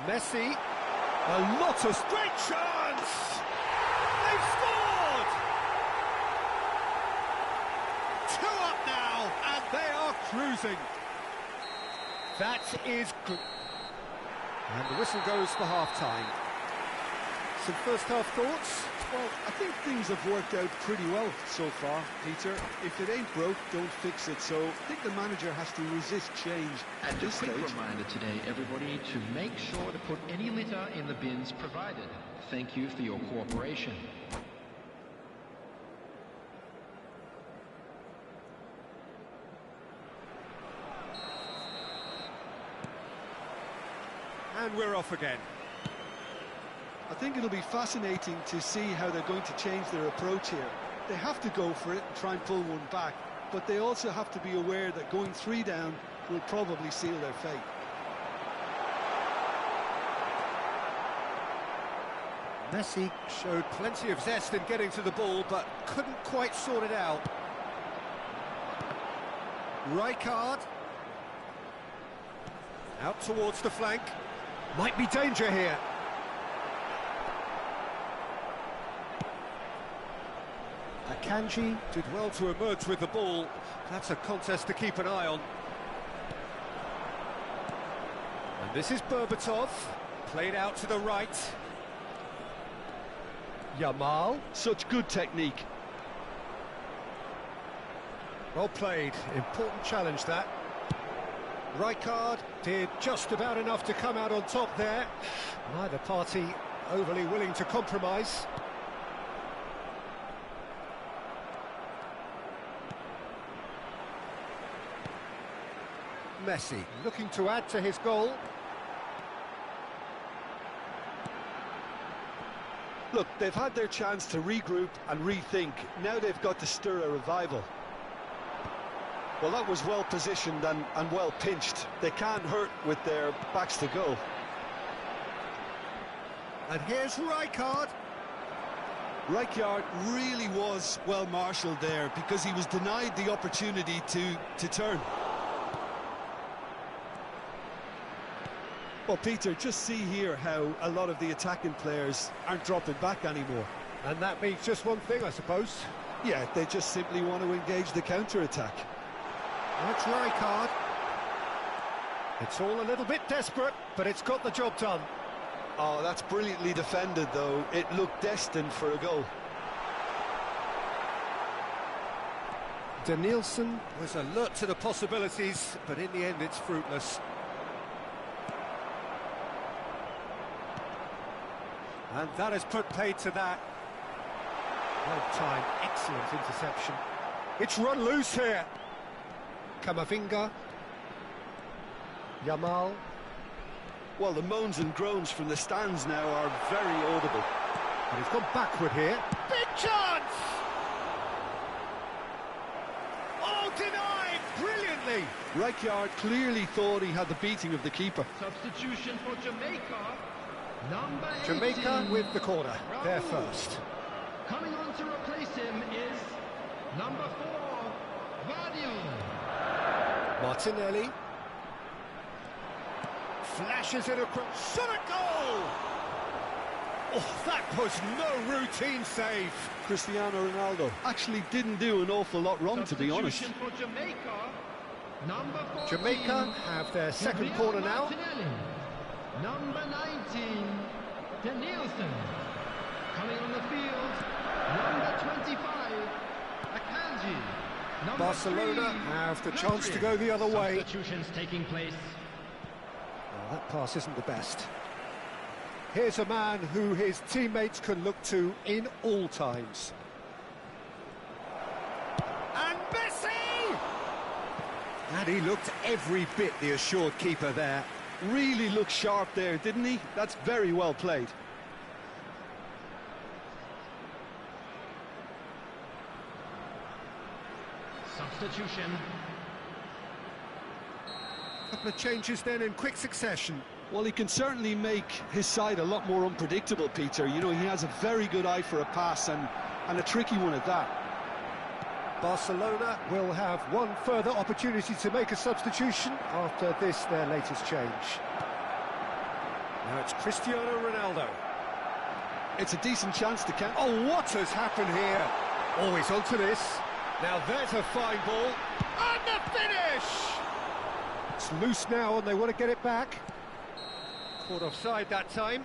Messi. A lot of great chance! They've scored! 2 up now, and they are cruising. That is good. And the whistle goes for half-time. Some first-half thoughts? Well, I think things have worked out pretty well so far, Peter. If it ain't broke, don't fix it. So I think the manager has to resist change at this stage. And a quick reminder today, everybody, to make sure to put any litter in the bins provided. Thank you for your cooperation. And we're off again. I think it'll be fascinating to see how they're going to change their approach here. They have to go for it and try and pull one back, but they also have to be aware that going 3 down will probably seal their fate. Messi showed plenty of zest in getting to the ball, but couldn't quite sort it out. Rijkaard. Out towards the flank. Might be danger here. Akanji did well to emerge with the ball. That's a contest to keep an eye on. And this is Berbatov, played out to the right. Yamal. Such good technique. Well played, important challenge that. Rijkaard did just about enough to come out on top there. Neither party overly willing to compromise. Messi looking to add to his goal. Look, they've had their chance to regroup and rethink. Now they've got to stir a revival. Well, that was well positioned and well pinched. They can't hurt with their backs to goal. And here's Rijkaard. Rijkaard really was well marshalled there because he was denied the opportunity to turn. Well, Peter, just see here how a lot of the attacking players aren't dropping back anymore. And that means just one thing, I suppose. Yeah, they just simply want to engage the counter-attack. That's Rijkaard. It's all a little bit desperate, but it's got the job done. Oh, that's brilliantly defended, though. It looked destined for a goal. Danielson was alert to the possibilities, but in the end it's fruitless. And that has put paid to that. Well timed, excellent interception. It's run loose here. Camavinga. Yamal. Well, the moans and groans from the stands now are very audible. And he's gone backward here. Big chance! Oh, denied brilliantly. early. Rijkaard clearly thought he had the beating of the keeper. Substitution for Jamaica. Number 18. Jamaica with the corner. They're first. Coming on to replace him is number 4, Vardiel. Martinelli. Flashes it across. Shot a goal! Oh, that was no routine save. Cristiano Ronaldo actually didn't do an awful lot wrong, to be honest. Substitution for Jamaica. Number 14. Jamaica have their second corner now. Martinelli. Number 19, Danielson. Coming on the field, number 25, Akanji. Number Barcelona 3, have the chance to go the other way. Substitutions taking place. Well, that pass isn't the best. Here's a man who his teammates can look to in all times. And Messi! And he looked every bit the assured keeper there. Really looked sharp there, didn't he? That's very well played. Substitution. Couple of changes then in quick succession. Well, he can certainly make his side a lot more unpredictable, Peter. You know, he has a very good eye for a pass and a tricky one at that. Barcelona will have one further opportunity to make a substitution after this, their latest change. Now it's Cristiano Ronaldo. It's a decent chance to count. Oh, what has happened here? Always onto this. Now there's a fine ball. And the finish! It's loose now and they want to get it back. Caught offside that time.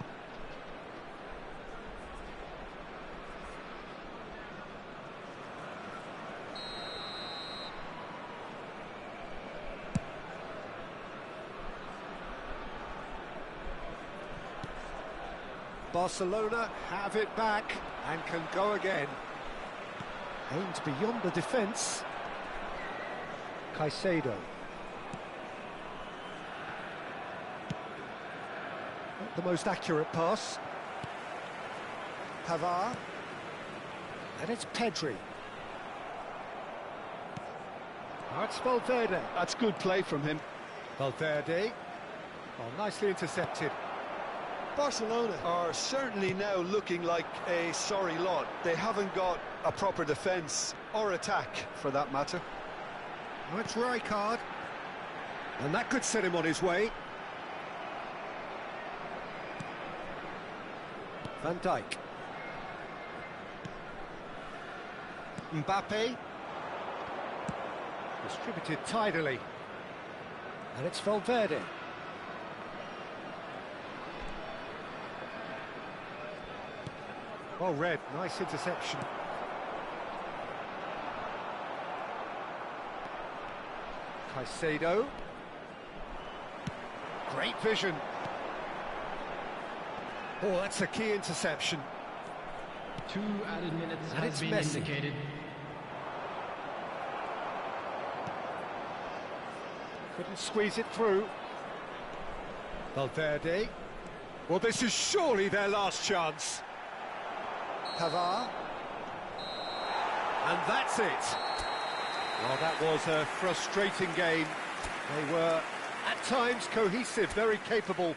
Barcelona have it back and can go again. Aimed beyond the defence. Caicedo. Not the most accurate pass. Pavard. And it's Pedri. Now it's Valverde. That's good play from him. Valverde. Oh, nicely intercepted. Barcelona are certainly now looking like a sorry lot. They haven't got a proper defence or attack, for that matter. Now it's Rijkaard. And that could set him on his way. Van Dijk. Mbappe. Distributed tidily. And it's Valverde. Well read, nice interception. Caicedo. Great vision. Oh, that's a key interception. 2 added minutes And has it's been Messi. indicated. Couldn't squeeze it through. Valverde. Well, this is surely their last chance. Pavard. And that's it. Well, that was a frustrating game. They were, at times, cohesive, very capable.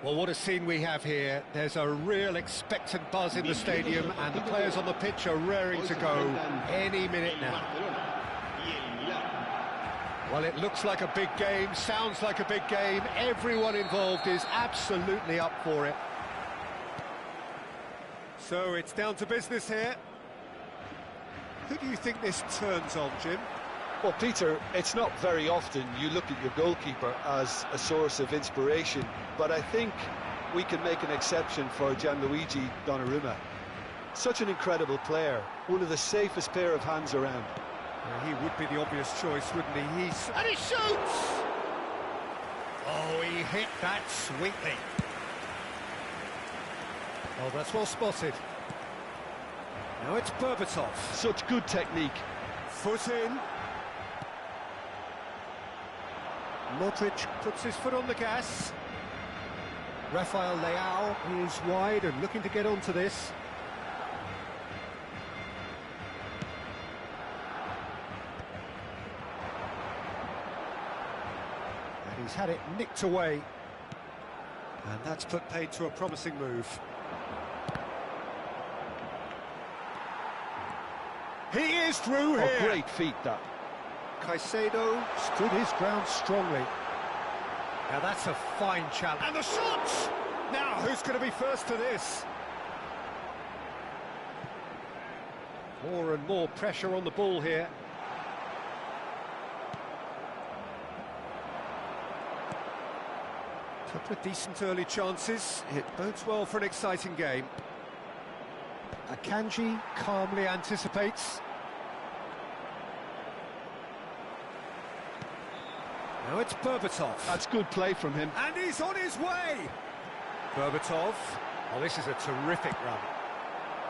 Well, what a scene we have here. There's a real expectant buzz in the stadium, and the players on the pitch are raring to go any minute now. Well, it looks like a big game, sounds like a big game. Everyone involved is absolutely up for it. So it's down to business here. Who do you think this turns on, Jim? Well, Peter, it's not very often you look at your goalkeeper as a source of inspiration, but I think we can make an exception for Gianluigi Donnarumma. Such an incredible player, one of the safest pair of hands around. He would be the obvious choice, wouldn't he? And he shoots! Oh, he hit that sweetly. Oh, that's well spotted. Now it's Berbatov. Such good technique. Foot in. Modric puts his foot on the gas. Rafael Leao is wide and looking to get onto this. And he's had it nicked away. And that's put paid to a promising move. He is through here. Oh, great feat, that. Caicedo stood his ground strongly. Now that's a fine challenge. And the shot! Now who's going to be first to this? More and more pressure on the ball here. Couple of decent early chances. It bodes well for an exciting game. Akanji calmly anticipates. Now it's Berbatov. That's good play from him. And he's on his way! Berbatov. Oh, this is a terrific run.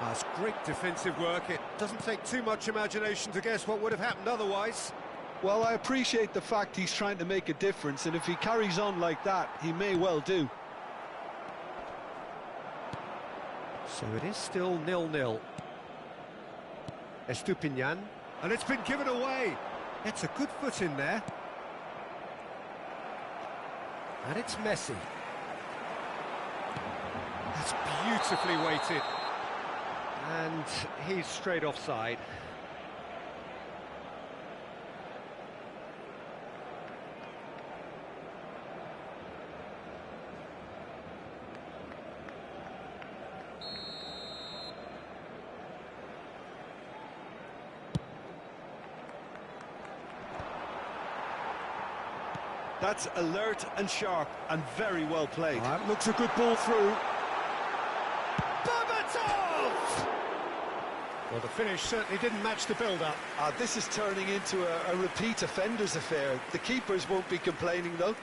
That's great defensive work. It doesn't take too much imagination to guess what would have happened otherwise. Well, I appreciate the fact he's trying to make a difference, and if he carries on like that, he may well do. So it is still 0-0. Estupiñán. And it's been given away. It's a good foot in there. And it's Messi. That's beautifully weighted. And he's straight offside. That's alert and sharp and very well played. That looks a good ball through. Berbatov! Well, the finish certainly didn't match the build-up. This is turning into a repeat offenders affair. The keepers won't be complaining, though.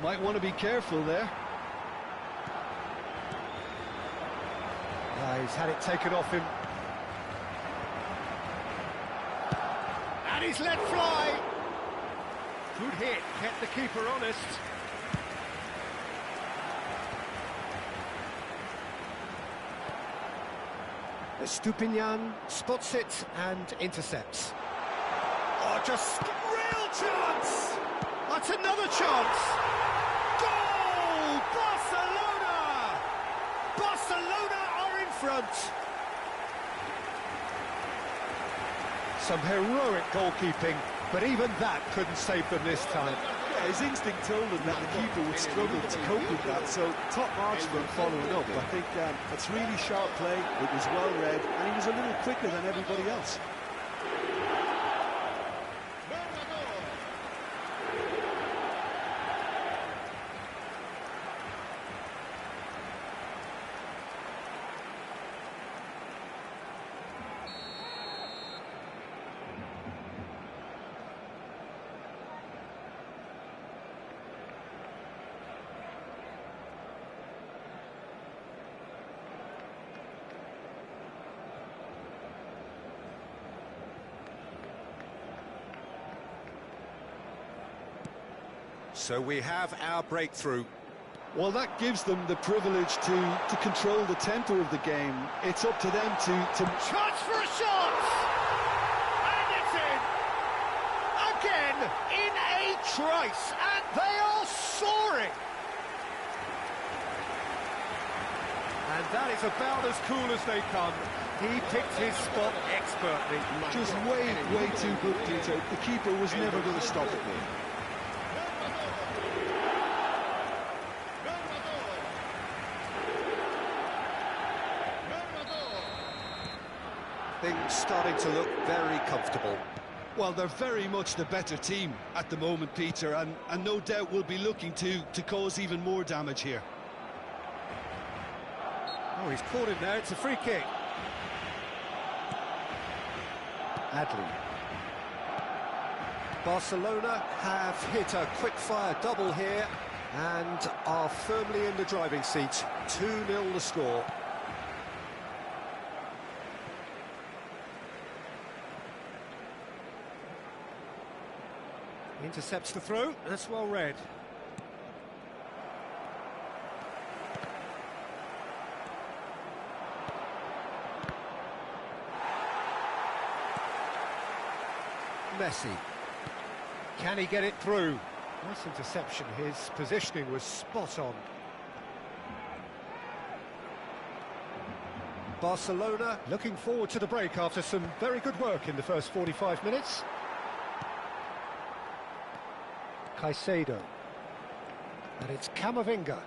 Might want to be careful there. He's had it taken off him. And he's let fly. Good hit, kept the keeper honest. Estupiñán spots it and intercepts. Oh, just real chance! That's another chance! Goal! Barcelona! Barcelona are in front! Some heroic goalkeeping, but even that couldn't save them this time. Yeah, his instinct told him that the keeper would struggle to cope with that, so top marks for him following up. I think that's really sharp play, it was well read, and he was a little quicker than everybody else. So we have our breakthrough. Well, that gives them the privilege to control the tempo of the game. It's up to them to... Chance for a shot! And it's in! Again, in a trice, and they are soaring! And that is about as cool as they come. He picked his spot expertly. Just way too good, Peter. The keeper was never going to stop it. Things starting to look very comfortable. Well, they're very much the better team at the moment, Peter, and no doubt will be looking to cause even more damage here. Oh, he's caught him there. It's a free kick. Adley. Barcelona have hit a quick-fire double here and are firmly in the driving seat. 2-0 the score. Intercepts the throw. That's well read. Messi. Can he get it through? Nice interception. His positioning was spot on. Barcelona looking forward to the break after some very good work in the first 45 minutes. Caicedo. And it's Camavinga.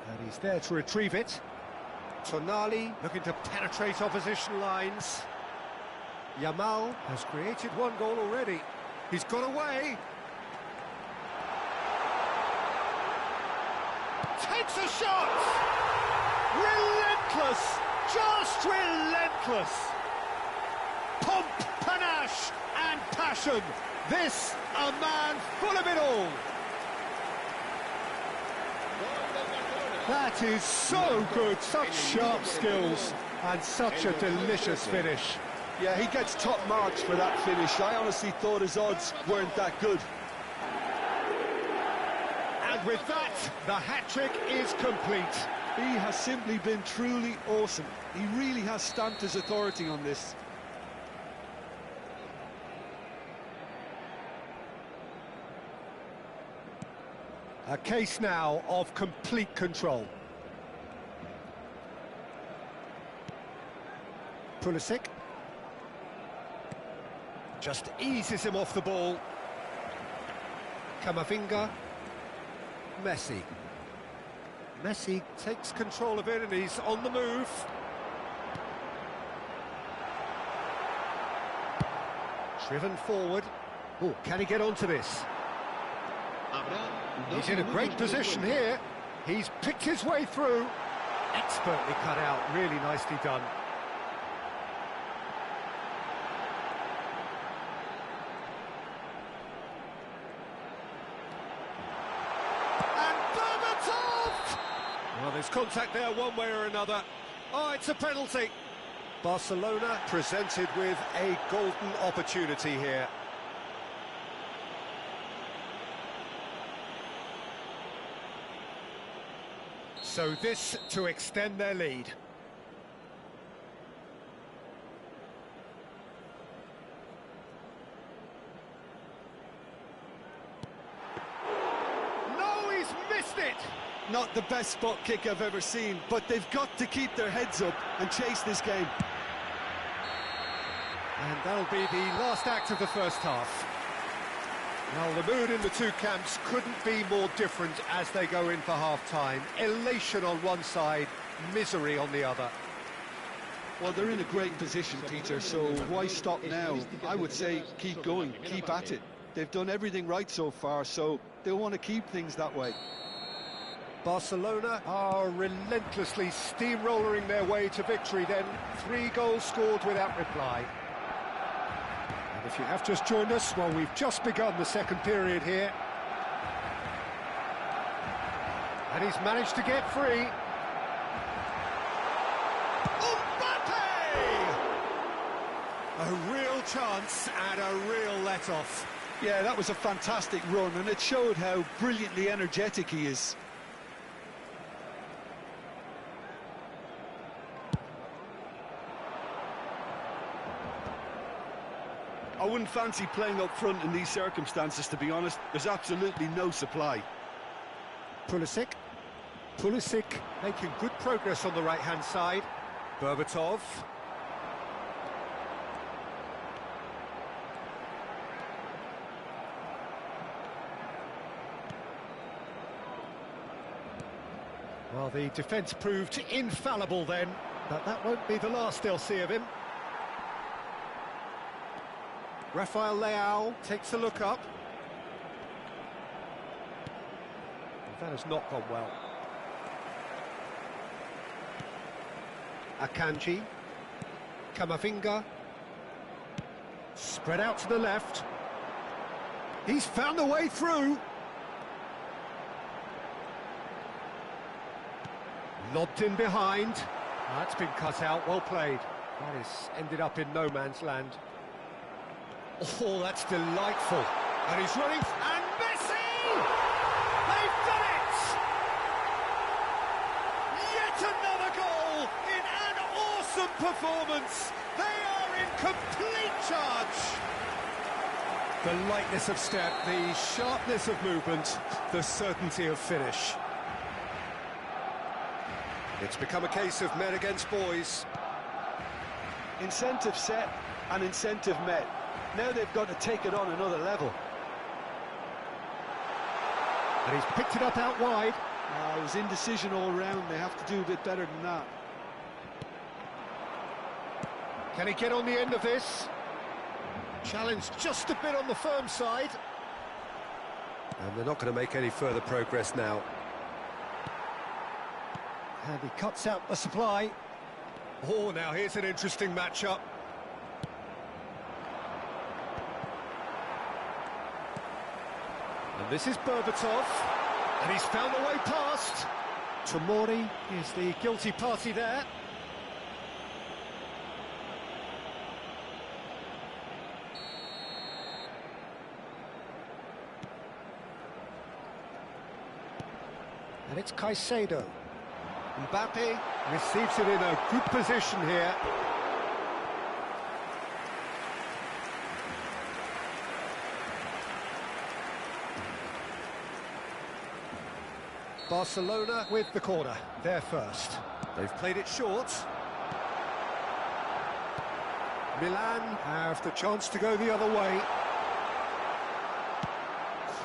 And he's there to retrieve it. Tonali looking to penetrate opposition lines. Yamal has created one goal already. He's got away. Takes a shot! Relentless! Just relentless! Pomp, panache and passion. This, a man full of it all. That is so good, such sharp skills and such a delicious finish. Yeah, he gets top marks for that finish. I honestly thought his odds weren't that good. And with that, the hat-trick is complete. He has simply been truly awesome. He really has stamped his authority on this. A case now of complete control. Pulisic. Just eases him off the ball. Camavinga. Messi. Messi takes control of it and he's on the move. Driven forward. Oh, can he get onto this? He's in a great position here. He's picked his way through. Expertly cut out, really nicely done. Well, there's contact there one way or another. Oh, it's a penalty. Barcelona presented with a golden opportunity here. So this to extend their lead. No, he's missed it! Not the best spot kick I've ever seen, but they've got to keep their heads up and chase this game. And that'll be the last act of the first half. Well, the mood in the two camps couldn't be more different as they go in for half-time. Elation on one side, misery on the other. Well, they're in a great position, Peter, so why stop now? I would say keep going, keep at it. They've done everything right so far, so they'll want to keep things that way. Barcelona are relentlessly steamrolling their way to victory then. 3 goals scored without reply. And if you have just joined us, well, we've just begun the second period here. And he's managed to get free. Mbappe! A real chance and a real let-off. Yeah, that was a fantastic run, and it showed how brilliantly energetic he is. wouldn't fancy playing up front in these circumstances, to be honest. There's absolutely no supply. Pulisic. Pulisic making good progress on the right-hand side. Berbatov. Well, the defence proved infallible then, but that won't be the last they'll see of him. Rafael Leao takes a look up. That has not gone well. Akanji. Kamavinga. Spread out to the left. He's found a way through. Lobbed in behind. That's been cut out, well played. That has ended up in no man's land. Oh, that's delightful. And he's running, and Messi! They've done it! Yet another goal in an awesome performance. They are in complete charge. The lightness of step, the sharpness of movement, the certainty of finish. It's become a case of men against boys. Incentive set and incentive met. Now they've got to take it on another level. And he's picked it up out wide. It was indecision all round. They have to do a bit better than that. Can he get on the end of this? Challenge just a bit on the firm side. And they're not going to make any further progress now. And he cuts out the supply. Oh, now here's an interesting matchup. And this is Berbatov. And he's found a way past. Tomori is the guilty party there. And it's Caicedo. Mbappe receives it in a good position here. Barcelona with the corner, they're first. They've played it short. Milan have the chance to go the other way.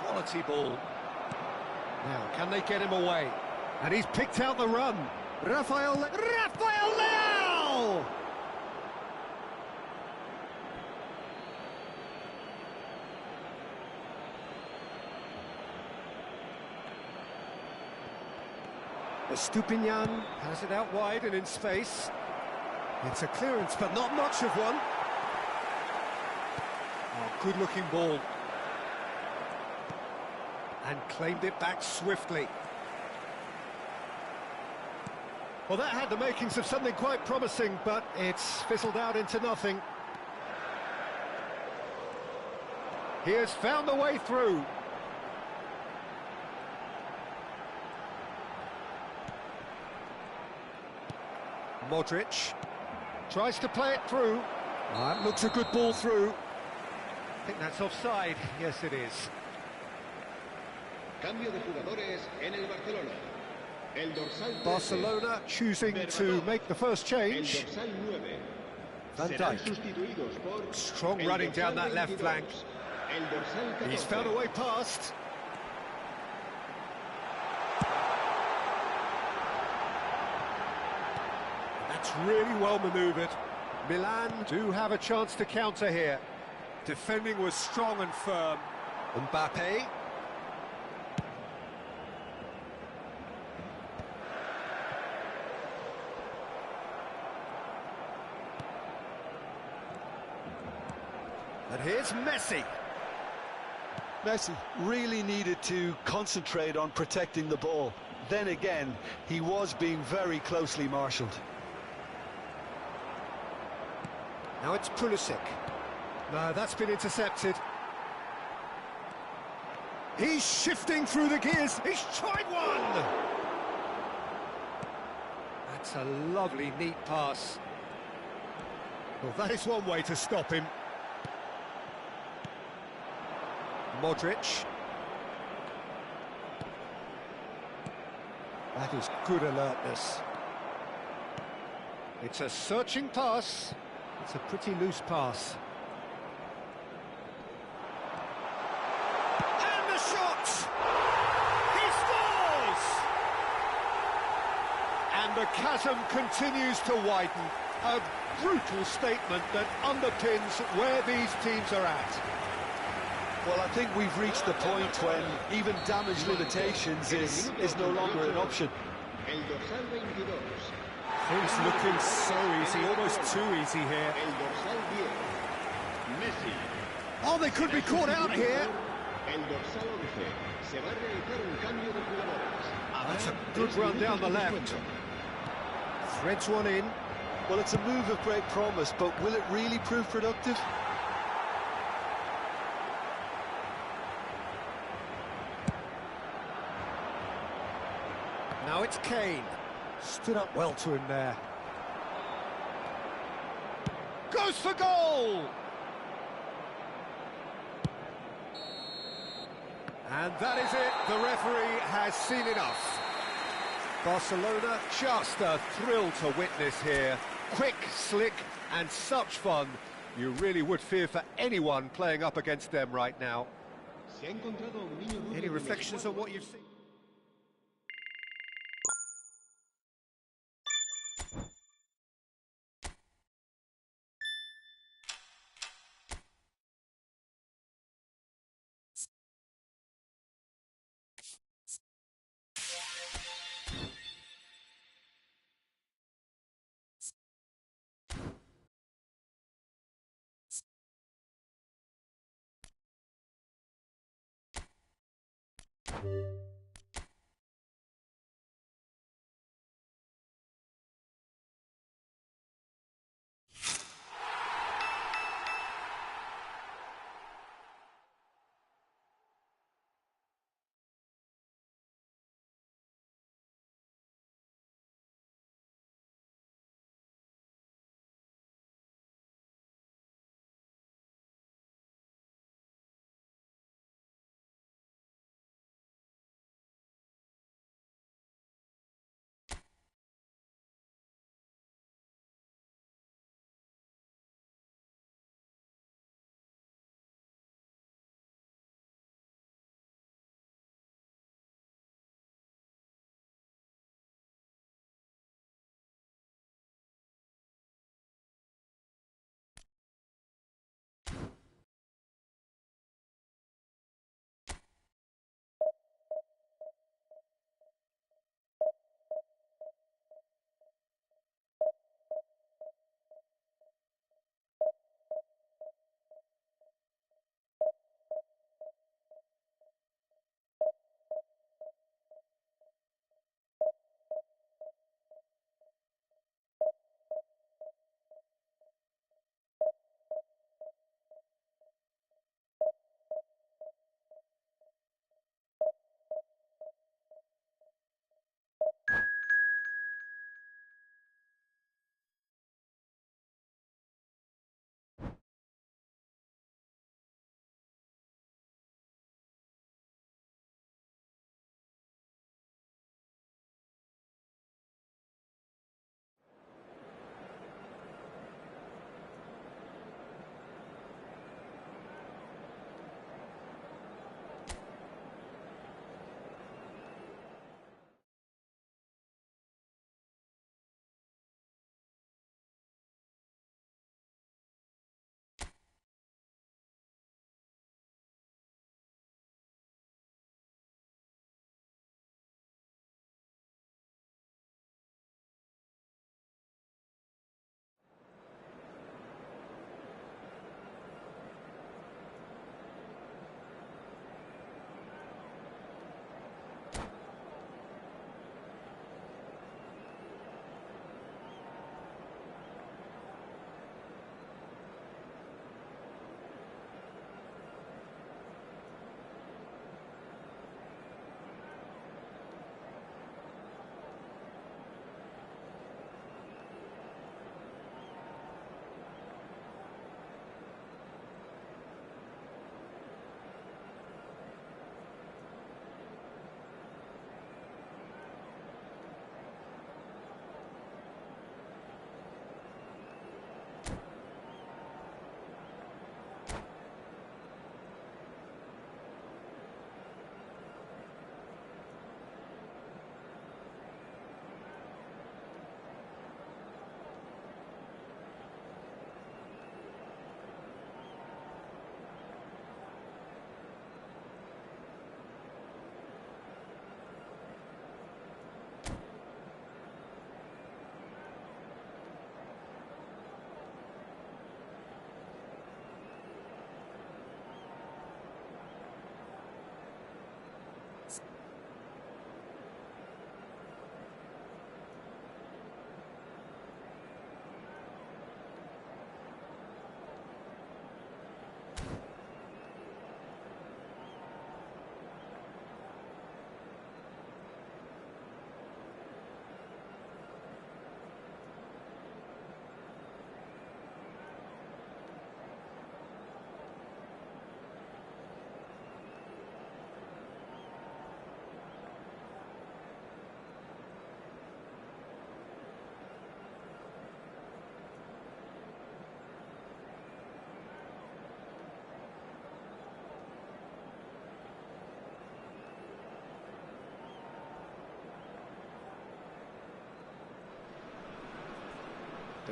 Quality ball. Now, can they get him away? And he's picked out the run. Rafael Leao! Estupinian has it out wide and in space. It's a clearance, but not much of one. Oh, good-looking ball. And claimed it back swiftly. Well, that had the makings of something quite promising, but it's fizzled out into nothing. He has found a way through. Modric tries to play it through. That looks a good ball through. I think that's offside. Yes, it is. Cambio de jugadores en el Barcelona. El dorsal Barcelona choosing to make the first change. El dorsal 9. Van Serán Dijk. sustituidos por Strong el running down dorsal that left 22. flank. El dorsal 14. He's found a way past. That's really well manoeuvred. Milan do have a chance to counter here. Defending was strong and firm. Mbappe. And here's Messi. Messi really needed to concentrate on protecting the ball. Then again, he was being very closely marshalled. Now it's Pulisic. No, that's been intercepted. He's shifting through the gears. He's tried one! That's a lovely, neat pass. Well, that is one way to stop him. Modric. That is good alertness. It's a searching pass. It's a pretty loose pass. And the shot! He scores! And the chasm continues to widen. A brutal statement that underpins where these teams are at. Well, I think we've reached the point when even damage limitations is no longer an option. El dorsal 22. Things looking so easy, almost too easy here. El dorsal 10. Messi. Oh, they could be caught out here. El dorsal 11. Se va a realizar un cambio de jugadores. That's a good run down the left. Threads one in. Well, it's a move of great promise, but will it really prove productive? Now it's Kane. Stood up well to him there. Goes for goal! And that is it. The referee has seen enough. Barcelona, just a thrill to witness here. Quick, slick, and such fun. You really would fear for anyone playing up against them right now. Se ha encontrado un niño rubio Any de reflections 24 on what you've seen?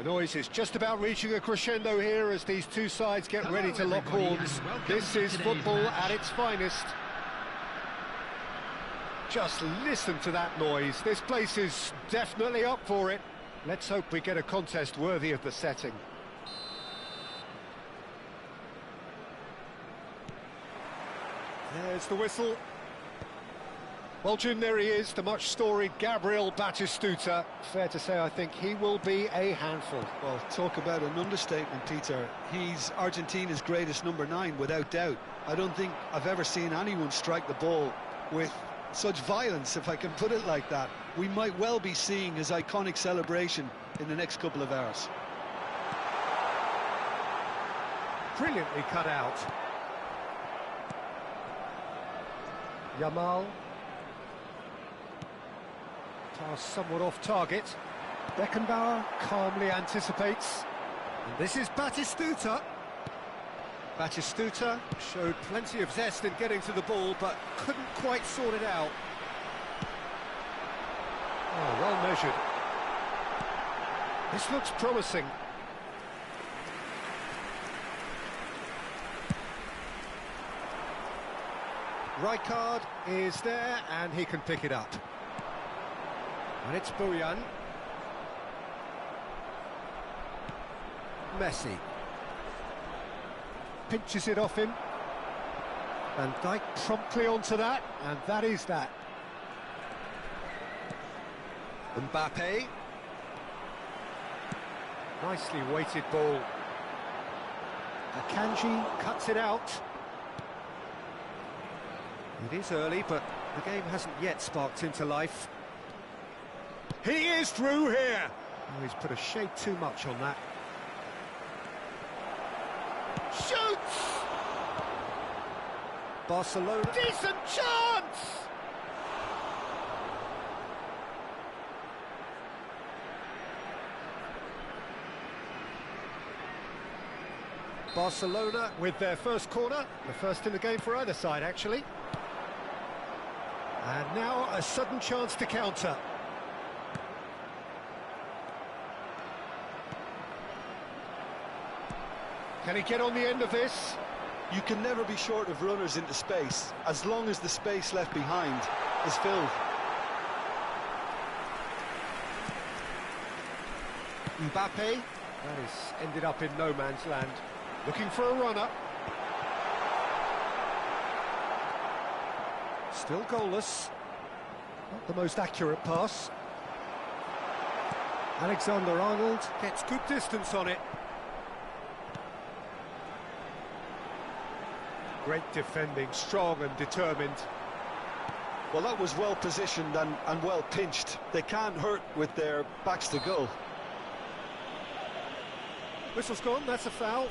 The noise is just about reaching a crescendo here as these two sides get ready to lock horns. This is football at its finest. Just listen to that noise. This place is definitely up for it. Let's hope we get a contest worthy of the setting. There's the whistle. Well, Jim, there he is, the much-storied Gabriel Batistuta. Fair to say, I think he will be a handful. Well, talk about an understatement, Peter. He's Argentina's greatest number 9, without doubt. I don't think I've ever seen anyone strike the ball with such violence, if I can put it like that. We might well be seeing his iconic celebration in the next couple of hours. Brilliantly cut out. Yamal. Pass somewhat off target. Beckenbauer calmly anticipates. And this is Batistuta. Batistuta showed plenty of zest in getting to the ball, but couldn't quite sort it out. Oh, well measured. This looks promising. Rijkaard is there, and he can pick it up. And it's Bojan. Messi. Pinches it off him. Van Dijk promptly onto that, and that is that. Mbappe. Nicely weighted ball. Akanji cuts it out. It is early, but the game hasn't yet sparked into life. He is through here! Oh, he's put a shade too much on that. Shoots! Barcelona. Decent chance! Barcelona with their first corner, the first in the game for either side, actually. And now a sudden chance to counter. Can he get on the end of this? You can never be short of runners into space, as long as the space left behind is filled. Mbappe, that has ended up in no man's land. Looking for a runner. Still goalless. Not the most accurate pass. Alexander-Arnold gets good distance on it. Great defending, strong and determined. Well, that was well positioned and well pinched. They can't hurt with their backs to goal. Whistle's gone, that's a foul.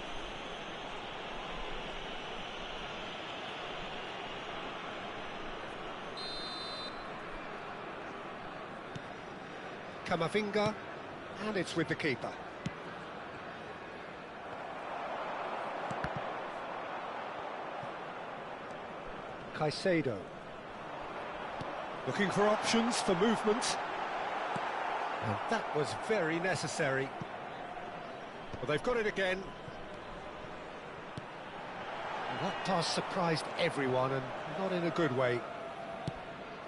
Camavinga, and it's with the keeper. Caicedo. Looking for options for movement. And that was very necessary. Well, they've got it again. And that pass surprised everyone, and not in a good way.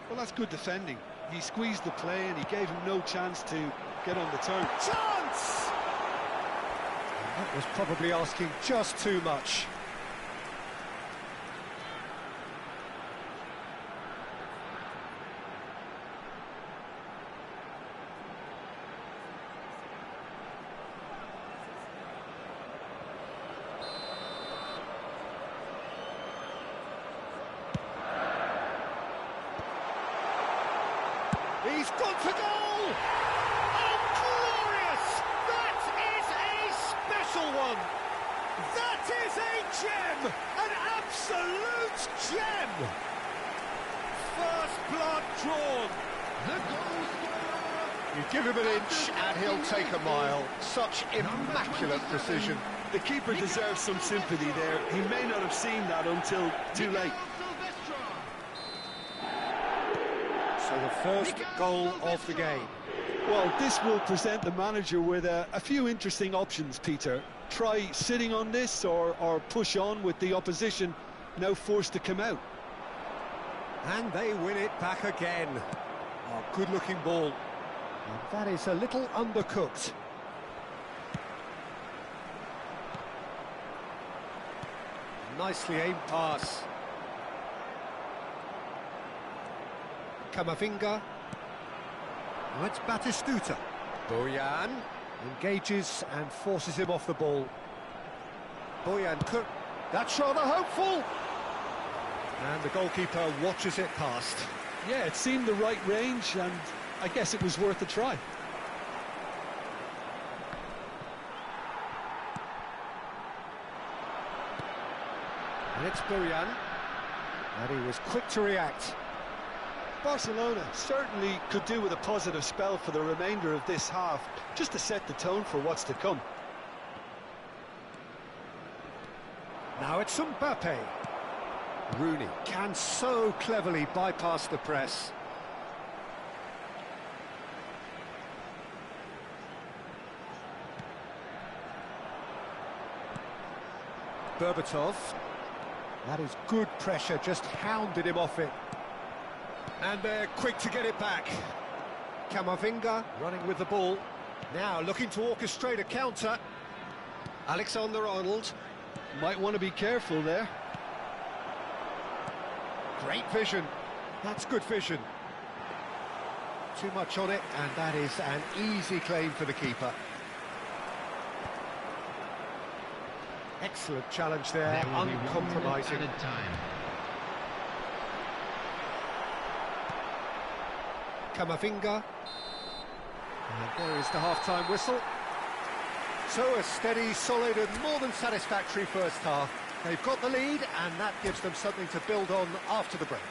Well, that's good defending. He squeezed the play and he gave him no chance to get on the turn. Chance! And that was probably asking just too much. He's gone for goal! Oh, glorious! That is a special one! That is a gem! An absolute gem! First blood drawn. The goal scorer! You give him an inch and he'll take a mile. Such immaculate precision. The keeper deserves some sympathy there. He may not have seen that until too late. So the first goal of the game. Well, this will present the manager with a few interesting options, Peter. Try sitting on this or push on with the opposition now forced to come out. And they win it back again. Oh, good-looking ball. And that is a little undercooked. Nicely aimed pass. Camavinga. Now it's Batistuta. Bojan engages and forces him off the ball. Bojan could... That's rather hopeful! And the goalkeeper watches it past. Yeah, it seemed the right range, and I guess it was worth a try. And it's Bojan. And he was quick to react. Barcelona certainly could do with a positive spell for the remainder of this half, just to set the tone for what's to come. Now it's Mbappe. Rooney can so cleverly bypass the press. Berbatov. That is good pressure, just hounded him off it. And they're quick to get it back. Camavinga running with the ball. Now looking to orchestrate a counter. Alexander-Arnold. Might want to be careful there. Great vision. That's good vision. Too much on it, and that is an easy claim for the keeper. Excellent challenge there, uncompromising. Camavinga. And there is the half-time whistle. So a steady, solid and more than satisfactory first half. They've got the lead, and that gives them something to build on after the break.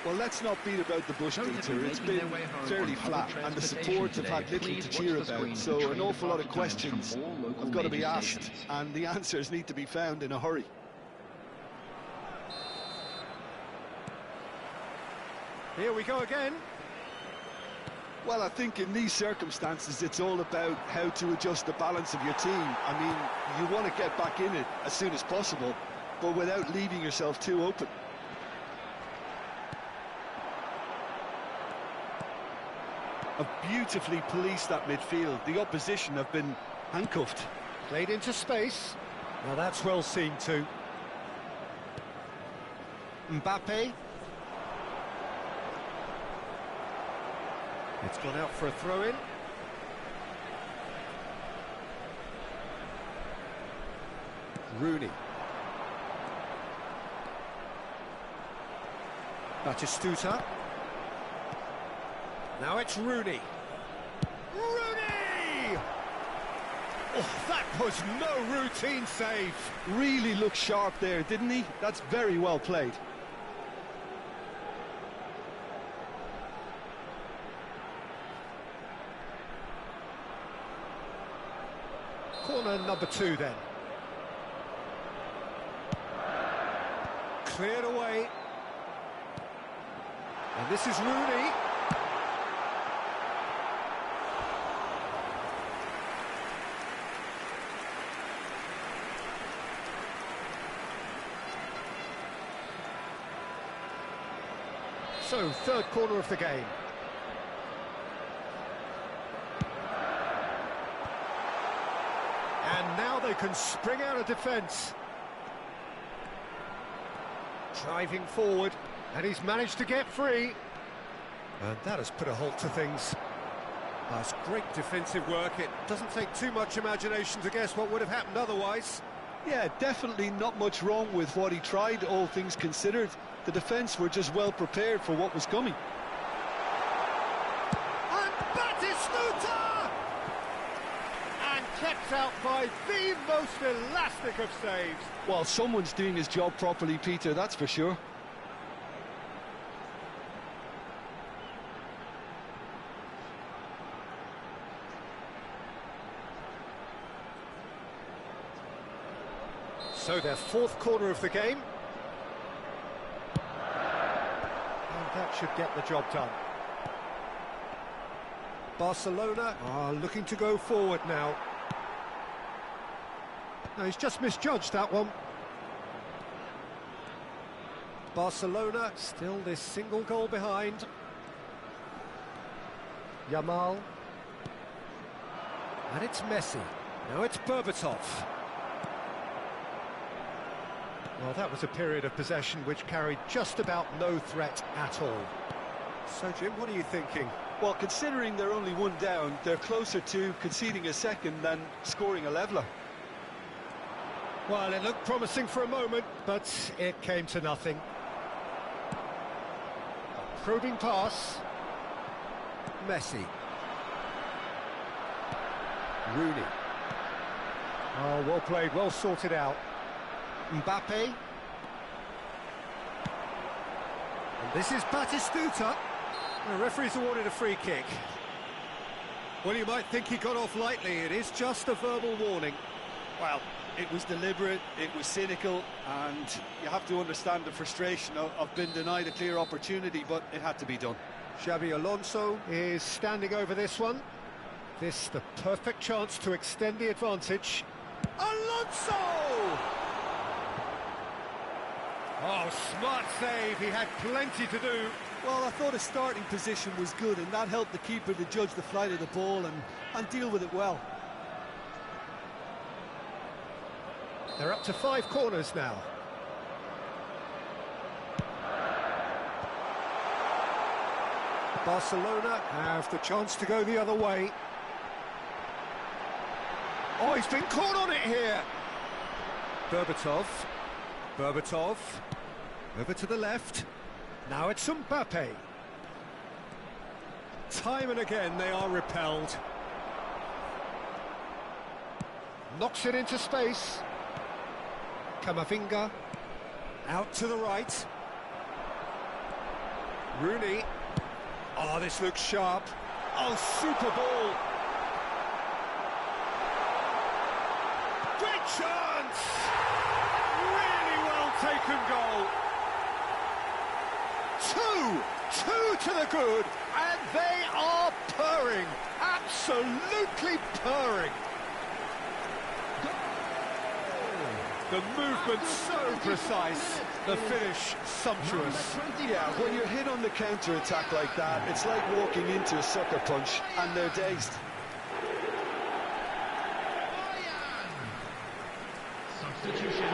Well, let's not beat about the bush, Peter. It's been fairly flat, and the support have had little to cheer about, so an awful lot of questions have got to be asked, and the answers need to be found in a hurry. Here we go again. Well, I think in these circumstances, it's all about how to adjust the balance of your team. I mean, you want to get back in it as soon as possible, but without leaving yourself too open. Have beautifully policed that midfield. The opposition have been handcuffed. Played into space. Now that's well seen too. Mbappe. It's gone out for a throw-in. Rooney. Batistuta. Now it's Rooney. Rooney! Oh, that was no routine save. Really looked sharp there, didn't he? That's very well played. Corner number 2 then. Cleared away. And this is Rooney. So, third corner of the game. And now they can spring out of defence. Driving forward, and he's managed to get free. And that has put a halt to things. That's great defensive work. It doesn't take too much imagination to guess what would have happened otherwise. Yeah, definitely not much wrong with what he tried, all things considered. The defence were just well prepared for what was coming. And Batistuta! And kept out by the most elastic of saves. Well, someone's doing his job properly, Peter, that's for sure. So their fourth corner of the game. And that should get the job done. Barcelona are looking to go forward now. No, he's just misjudged that one. Barcelona still this single goal behind. Yamal. And it's Messi. Now it's Berbatov. Well, that was a period of possession which carried just about no threat at all. So, Jim, what are you thinking? Well, considering they're only one down, they're closer to conceding a second than scoring a leveller. Well, it looked promising for a moment, but it came to nothing. A probing pass. Messi. Rooney. Oh, well played, well sorted out. Mbappe. And this is Batistuta. The referee's awarded a free kick. Well, you might think he got off lightly. It is just a verbal warning. Well, it was deliberate, it was cynical, and you have to understand the frustration of being denied a clear opportunity, but it had to be done. Xabi Alonso is standing over this one. This the perfect chance to extend the advantage. Alonso! Oh, smart save, he had plenty to do. Well, I thought his starting position was good, and that helped the keeper to judge the flight of the ball and deal with it well. They're up to 5 corners now. Barcelona have the chance to go the other way. Oh, he's been caught on it here. Berbatov. Berbatov. Over to the left. Now it's Mbappe. Time and again they are repelled. Knocks it into space. Camavinga. Out to the right. Rooney. Oh, this looks sharp. Oh, super ball. Great chance! Really well taken goal. Two to the good, and they are purring. Absolutely purring. The movement so precise, the finish sumptuous. Yeah, when you're hit on the counter-attack like that, it's like walking into a sucker punch, and they're dazed. Substitution.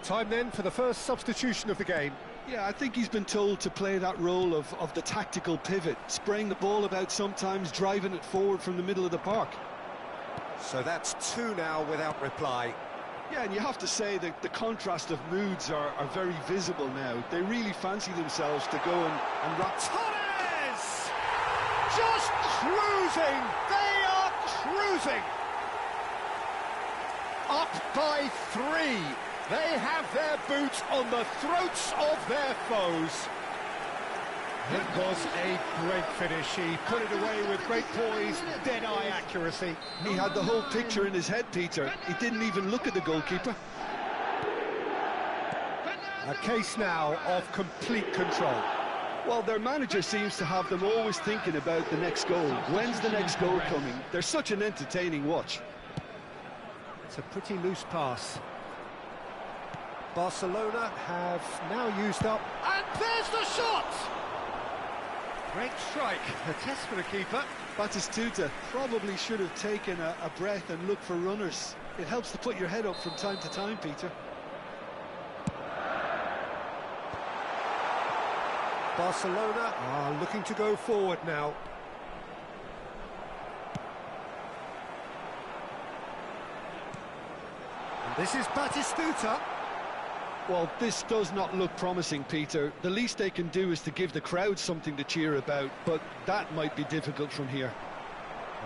Time then for the first substitution of the game. Yeah, I think he's been told to play that role of the tactical pivot, spraying the ball about sometimes, driving it forward from the middle of the park. So that's 2 now without reply. Yeah, and you have to say that the contrast of moods are very visible now. They really fancy themselves to go and wrap... Torres! Just cruising! They are cruising! Up by 3. They have their boots on the throats of their foes. It was a great finish. He put it away with great poise, dead-eye accuracy. He had the whole picture in his head, Peter. He didn't even look at the goalkeeper. A case now of complete control. Well, their manager seems to have them always thinking about the next goal. When's the next goal coming? They're such an entertaining watch. It's a pretty loose pass. Barcelona have now used up, and there's the shot! Great strike, a test for the keeper. Batistuta probably should have taken a breath and looked for runners. It helps to put your head up from time to time, Peter. Barcelona are looking to go forward now. And this is Batistuta. Well, this does not look promising, Peter. The least they can do is to give the crowd something to cheer about, but that might be difficult from here.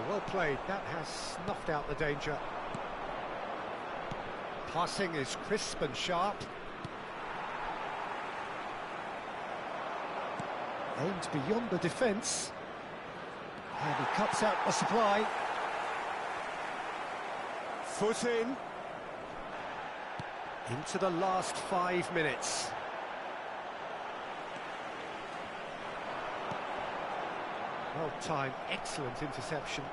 Well played, that has snuffed out the danger. Passing is crisp and sharp. Aimed beyond the defence. And he cuts out the supply. Foot in. Into the last 5 minutes. Well timed, excellent interception.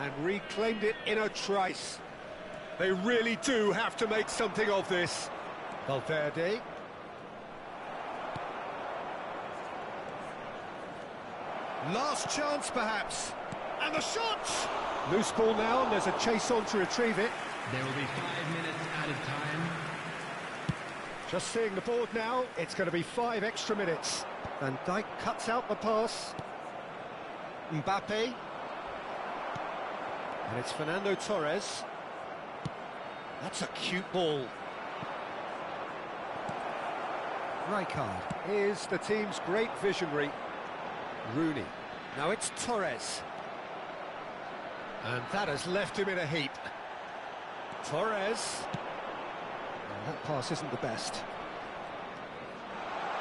And reclaimed it in a trice. They really do have to make something of this. Valverde. Last chance, perhaps. And the shot! Loose ball now, and there's a chase on to retrieve it. There will be 5 minutes added time. Just seeing the board now, it's going to be 5 extra minutes. Van Dijk cuts out the pass. Mbappe. And it's Fernando Torres. That's a cute ball. Rijkaard is the team's great visionary. Rooney. Now it's Torres. And that has left him in a heap. Torres. Well, that pass isn't the best.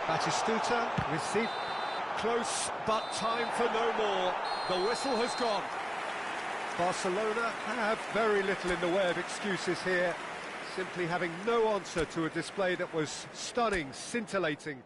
Batistuta received close, but time for no more. The whistle has gone. Barcelona have very little in the way of excuses here, simply having no answer to a display that was stunning, scintillating.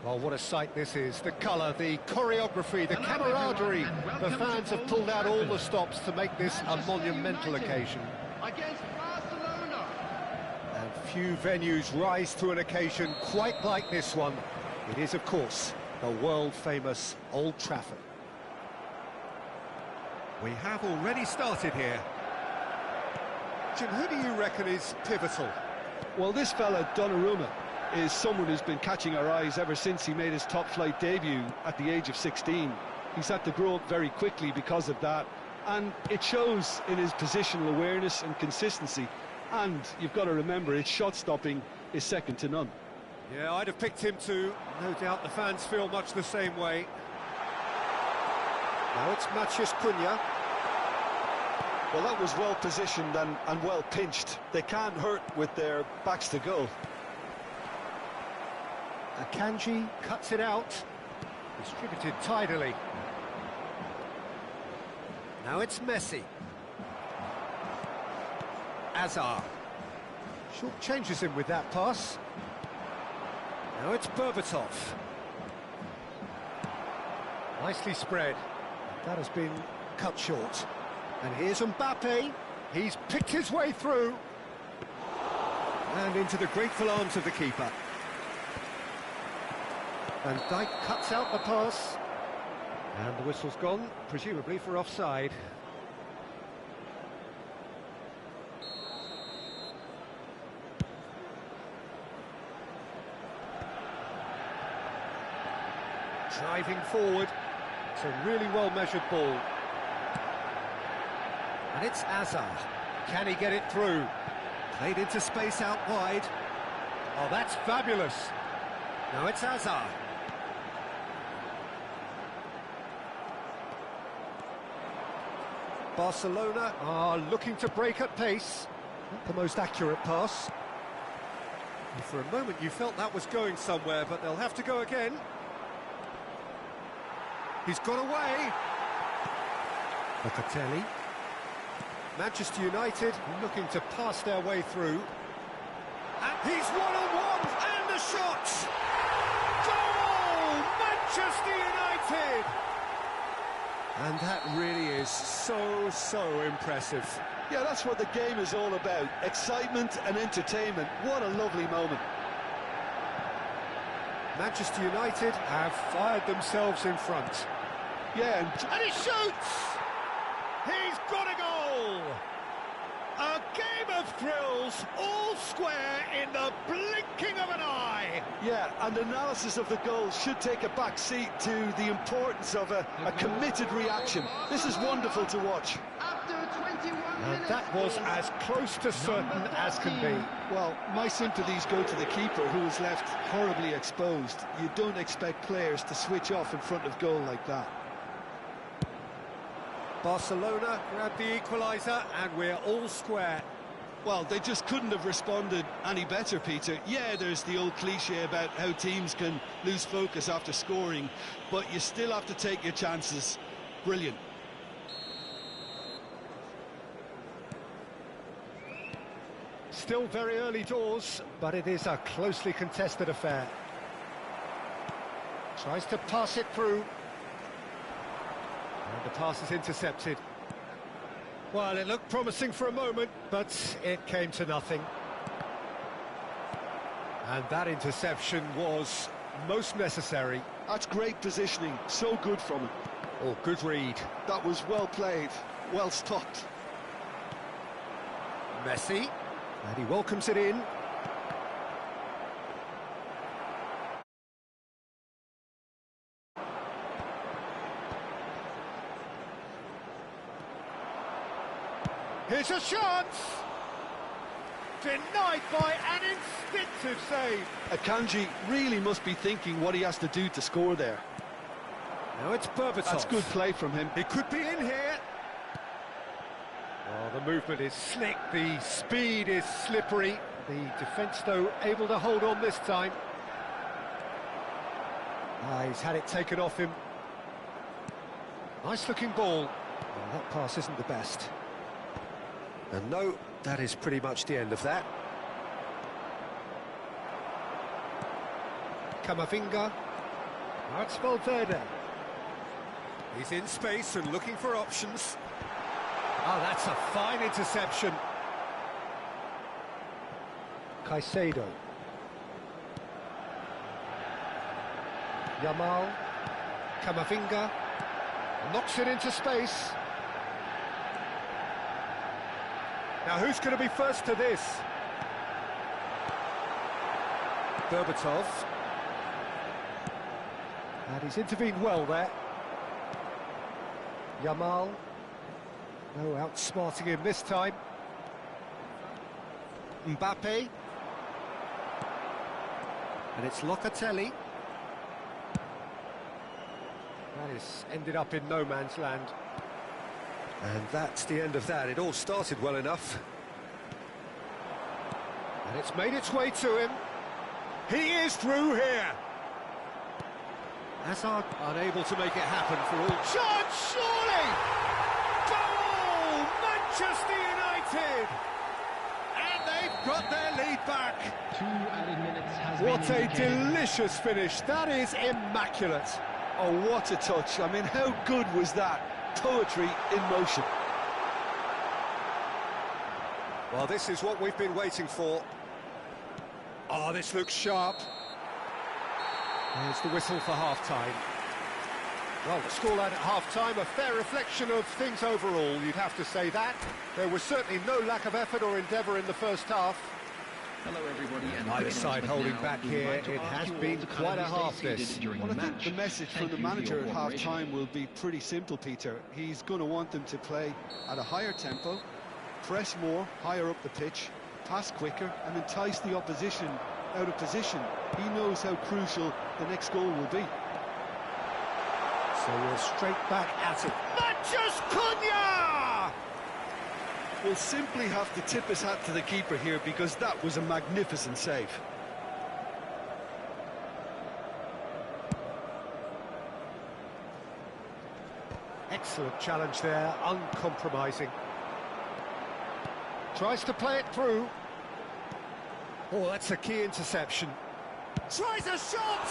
Well, what a sight this is. The colour, the choreography, the camaraderie. The fans have pulled out all the stops to make this a monumental occasion. Against Barcelona. And few venues rise to an occasion quite like this one. It is, of course, the world-famous Old Trafford. We have already started here. Jim, who do you reckon is pivotal? Well, this fella, Donnarumma, is someone who's been catching our eyes ever since he made his top-flight debut at the age of 16. He's had to grow up very quickly because of that, and it shows in his positional awareness and consistency. And you've got to remember, his shot-stopping is second to none. Yeah, I'd have picked him too. No doubt the fans feel much the same way. Now it's Maciej Cunha. Well, that was well positioned and well pinched. They can't hurt with their backs to goal. Akanji cuts it out. Distributed tidily. Now it's Messi. Azar. Short changes him with that pass. Now it's Berbatov. Nicely spread. That has been cut short. And here's Mbappe. He's picked his way through. And into the grateful arms of the keeper. And Dijk cuts out the pass. And the whistle's gone, presumably for offside. Driving forward. It's a really well-measured ball. And it's Azar. Can he get it through? Played into space out wide. Oh, that's fabulous. Now it's Azar. Barcelona are looking to break at pace. Not the most accurate pass. And for a moment you felt that was going somewhere, but they'll have to go again. He's got away. Locatelli. Manchester United looking to pass their way through. And he's one-on-one, and the shot! Goal! Manchester United! And that really is so impressive. Yeah, that's what the game is all about. Excitement and entertainment. What a lovely moment. Manchester United have fired themselves in front. Yeah, and he shoots! He's got a goal! A game of thrills, all square in the blinking of an eye! Yeah, and analysis of the goal should take a back seat to the importance of a committed reaction. This is wonderful to watch. And that was as close to certain as can be. Well, my sympathies go to the keeper, who was left horribly exposed. You don't expect players to switch off in front of goal like that. Barcelona grabbed the equaliser, and we're all square. Well, they just couldn't have responded any better, Peter. Yeah, there's the old cliche about how teams can lose focus after scoring, but you still have to take your chances. Brilliant. Still very early doors, but it is a closely contested affair. Tries to pass it through. And the pass is intercepted. Well, it looked promising for a moment, but it came to nothing. And that interception was most necessary. That's great positioning, so good from him. Oh, good read. That was well played, well stopped. Messi, and he welcomes it in. Here's a chance! Denied by an instinctive save. Akanji really must be thinking what he has to do to score there. Now it's Berbatov. That's good play from him. He could be in here. Oh, the movement is slick, the speed is slippery. The defence, though, able to hold on this time. He's had it taken off him. Nice-looking ball. Oh, that pass isn't the best. And no, that is pretty much the end of that. Camavinga. Now it's Valverde. He's in space and looking for options. Oh, that's a fine interception. Caicedo. Yamal. Camavinga. Knocks it into space. Now, who's going to be first to this? Berbatov. And he's intervened well there. Yamal. No outsmarting him this time. Mbappe. And it's Locatelli. That is ended up in no man's land. And that's the end of that. It all started well enough. And it's made its way to him. He is through here. Hazard unable to make it happen for all. Shot, surely! Goal! Manchester United! And they've got their lead back. 2 added minutes has What been a indicated. delicious finish. That is immaculate. Oh, what a touch. I mean, how good was that? Poetry in motion. Well, this is what we've been waiting for. Oh, this looks sharp. There's the whistle for half-time. Well, the scoreline at half-time, a fair reflection of things overall, you'd have to say that. There was certainly no lack of effort or endeavour in the first half. Hello, everybody. And Neither side holding back here. It has been quite a half, this. Well, I think the message from the manager at half-time will be pretty simple, Peter. He's going to want them to play at a higher tempo, press more, higher up the pitch, pass quicker, and entice the opposition out of position. He knows how crucial the next goal will be. So we're straight back at it. Matches Cunha! Will simply have to tip his hat to the keeper here because that was a magnificent save. Excellent challenge there, uncompromising. Tries to play it through. Oh, that's a key interception. Tries a shot!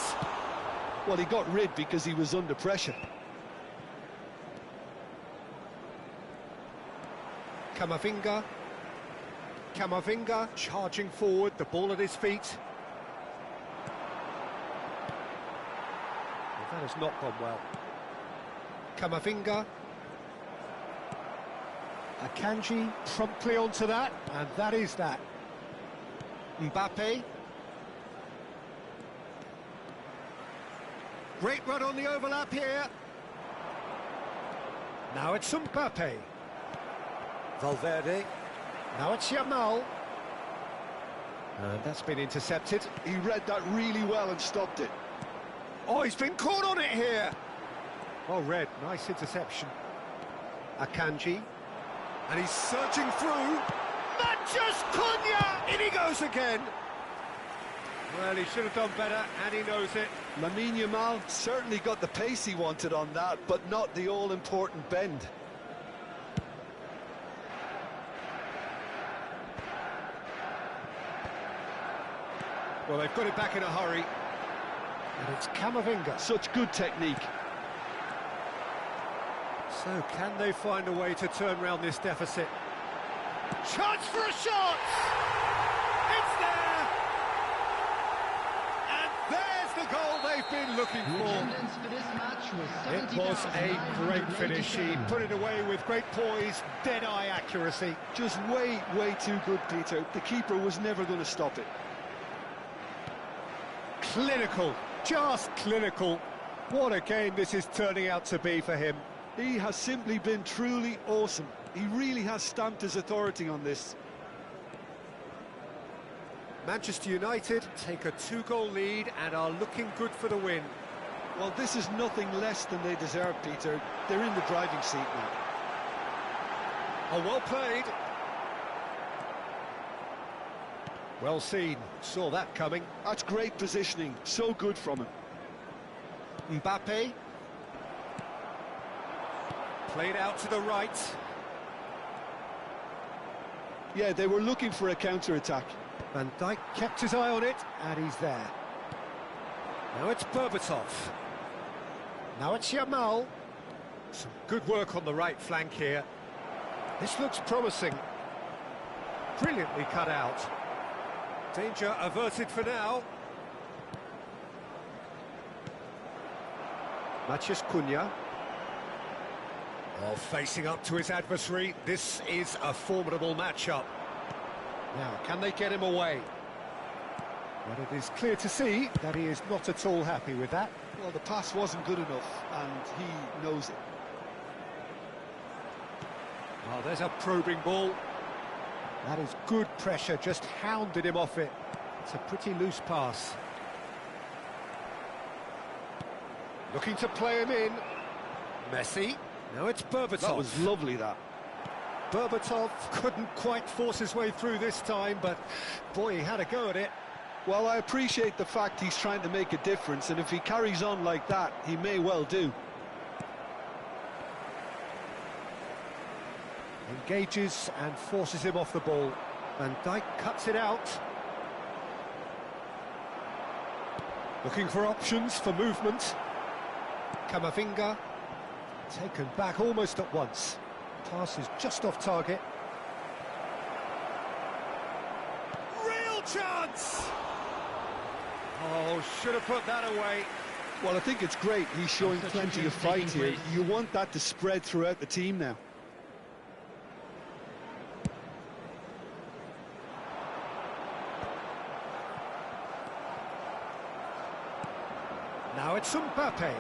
Well, he got rid because he was under pressure. Camavinga charging forward, the ball at his feet. Well, that has not gone well. Camavinga. Akanji promptly onto that, and that is that. Mbappe. Great run on the overlap here. Now it's Mbappe. Valverde. Now it's Yamal. And that's been intercepted. He read that really well and stopped it. Oh, he's been caught on it here. Well read, nice interception. Akanji. And he's searching through. Matches Cunha! In he goes again. Well, he should have done better, and he knows it. Lamine Yamal certainly got the pace he wanted on that, but not the all-important bend. Well, they've got it back in a hurry. And it's Camavinga. Such good technique. So, can they find a way to turn around this deficit? Chance for a shot! It's there! And there's the goal they've been looking The for. attendance for this match was It was a great finish. He put it away with great poise, dead-eye accuracy. Just way too good, Peter. The keeper was never going to stop it. Clinical, just clinical. What a game this is turning out to be for him. He has simply been truly awesome. He really has stamped his authority on this. Manchester United take a 2-goal lead and are looking good for the win. Well, this is nothing less than they deserve, Peter. They're in the driving seat now. Oh, well played. Well seen, saw that coming. That's great positioning, so good from him. Mbappe. Played out to the right. Yeah, they were looking for a counter-attack. Van Dijk kept his eye on it, and he's there. Now it's Berbatov. Now it's Yamal. Some good work on the right flank here. This looks promising. Brilliantly cut out. Danger averted for now. Matches Cunha. Oh, facing up to his adversary. This is a formidable matchup. Now, can they get him away? But it is clear to see that he is not at all happy with that. Well, the pass wasn't good enough, and he knows it. Oh, there's a probing ball. That is good pressure, just hounded him off it. It's a pretty loose pass. Looking to play him in. Messi. Now it's Berbatov. That was lovely, that. Berbatov couldn't quite force his way through this time, but boy, he had a go at it. Well, I appreciate the fact he's trying to make a difference, and if he carries on like that, he may well do. Engages and forces him off the ball. Van Dijk cuts it out. Looking for options for movement. Camavinga. Taken back almost at once. Pass is just off target. Real chance! Oh, should have put that away. Well, I think it's great. He's showing plenty of fight here. You want that to spread throughout the team now. Now it's Mbappe.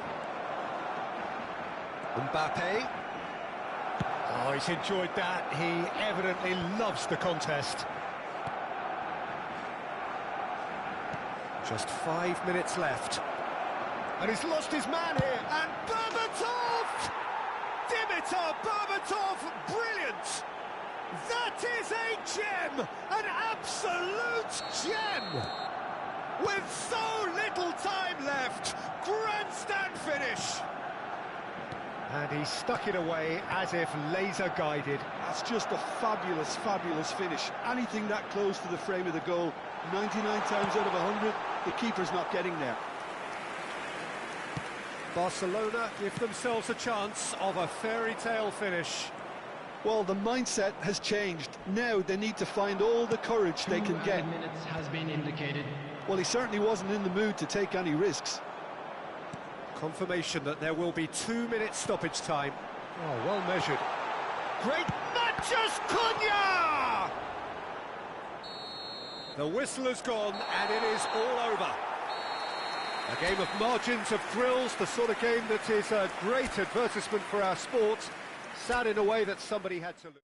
Mbappe. Oh, he's enjoyed that. He evidently loves the contest. Just 5 minutes left. And he's lost his man here. And Berbatov! Dimitar Berbatov, brilliant! That is a gem! An absolute gem! With so little time left, grandstand finish. And he stuck it away as if laser-guided. That's just a fabulous, fabulous finish. Anything that close to the frame of the goal, 99 times out of 100, the keeper's not getting there. Barcelona give themselves a chance of a fairy tale finish. Well, the mindset has changed. Now they need to find all the courage they can get. 2 minutes has been indicated. Well, he certainly wasn't in the mood to take any risks. Confirmation that there will be 2 minutes stoppage time. Oh, well measured. Great Matches Cunha! The whistle has gone and it is all over. A game of margins, of thrills, the sort of game that is a great advertisement for our sport. Sad in a way that somebody had to lose.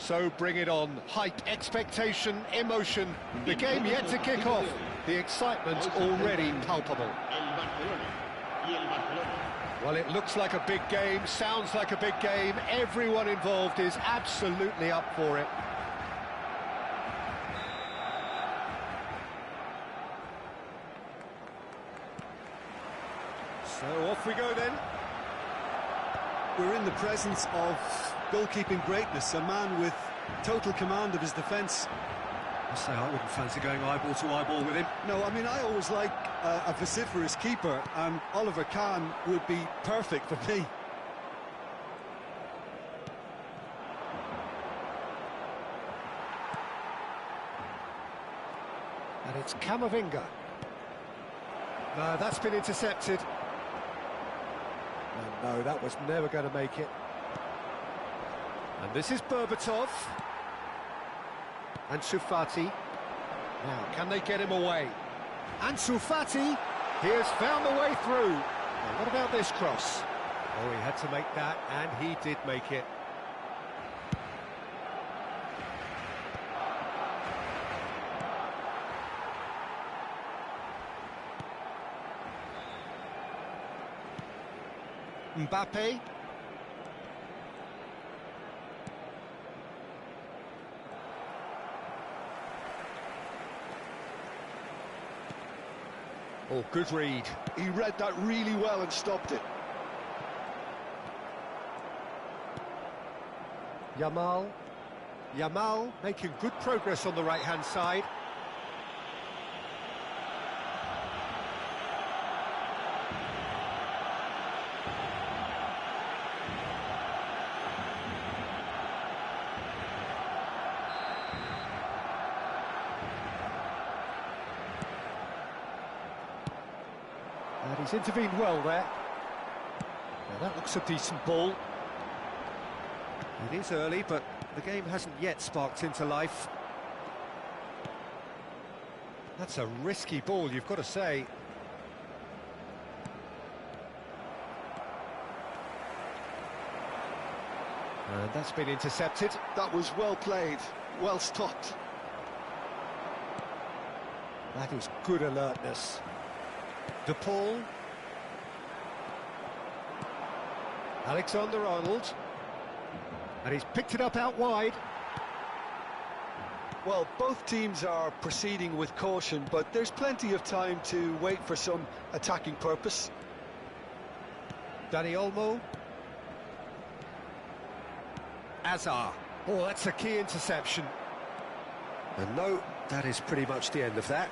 So bring it on. Hype, expectation, emotion. The game yet to kick off. The excitement's already palpable. Well, it looks like a big game, sounds like a big game. Everyone involved is absolutely up for it. So off we go then. We're in the presence of goalkeeping greatness, a man with total command of his defence. I say I wouldn't fancy going eyeball to eyeball with him. No, I mean, I always like a vociferous keeper, and Oliver Kahn would be perfect for me. And it's Camavinga. No, that's been intercepted. And no, that was never going to make it. And this is Berbatov. Ansu Fati. Now, can they get him away? Ansu Fati, he has found the way through. Now, what about this cross? Oh, he had to make that, and he did make it. Mbappe. Oh, good read. He read that really well and stopped it. Yamal. Yamal making good progress on the right-hand side. And he's intervened well there. Now that looks a decent ball. It is early, but the game hasn't yet sparked into life. That's a risky ball, you've got to say. And that's been intercepted. That was well played, well stopped. That is good alertness. De Paul. Alexander-Arnold. And he's picked it up out wide. Well, both teams are proceeding with caution, but there's plenty of time to wait for some attacking purpose. Dani Olmo. Azar. Oh, that's a key interception. And no, that is pretty much the end of that.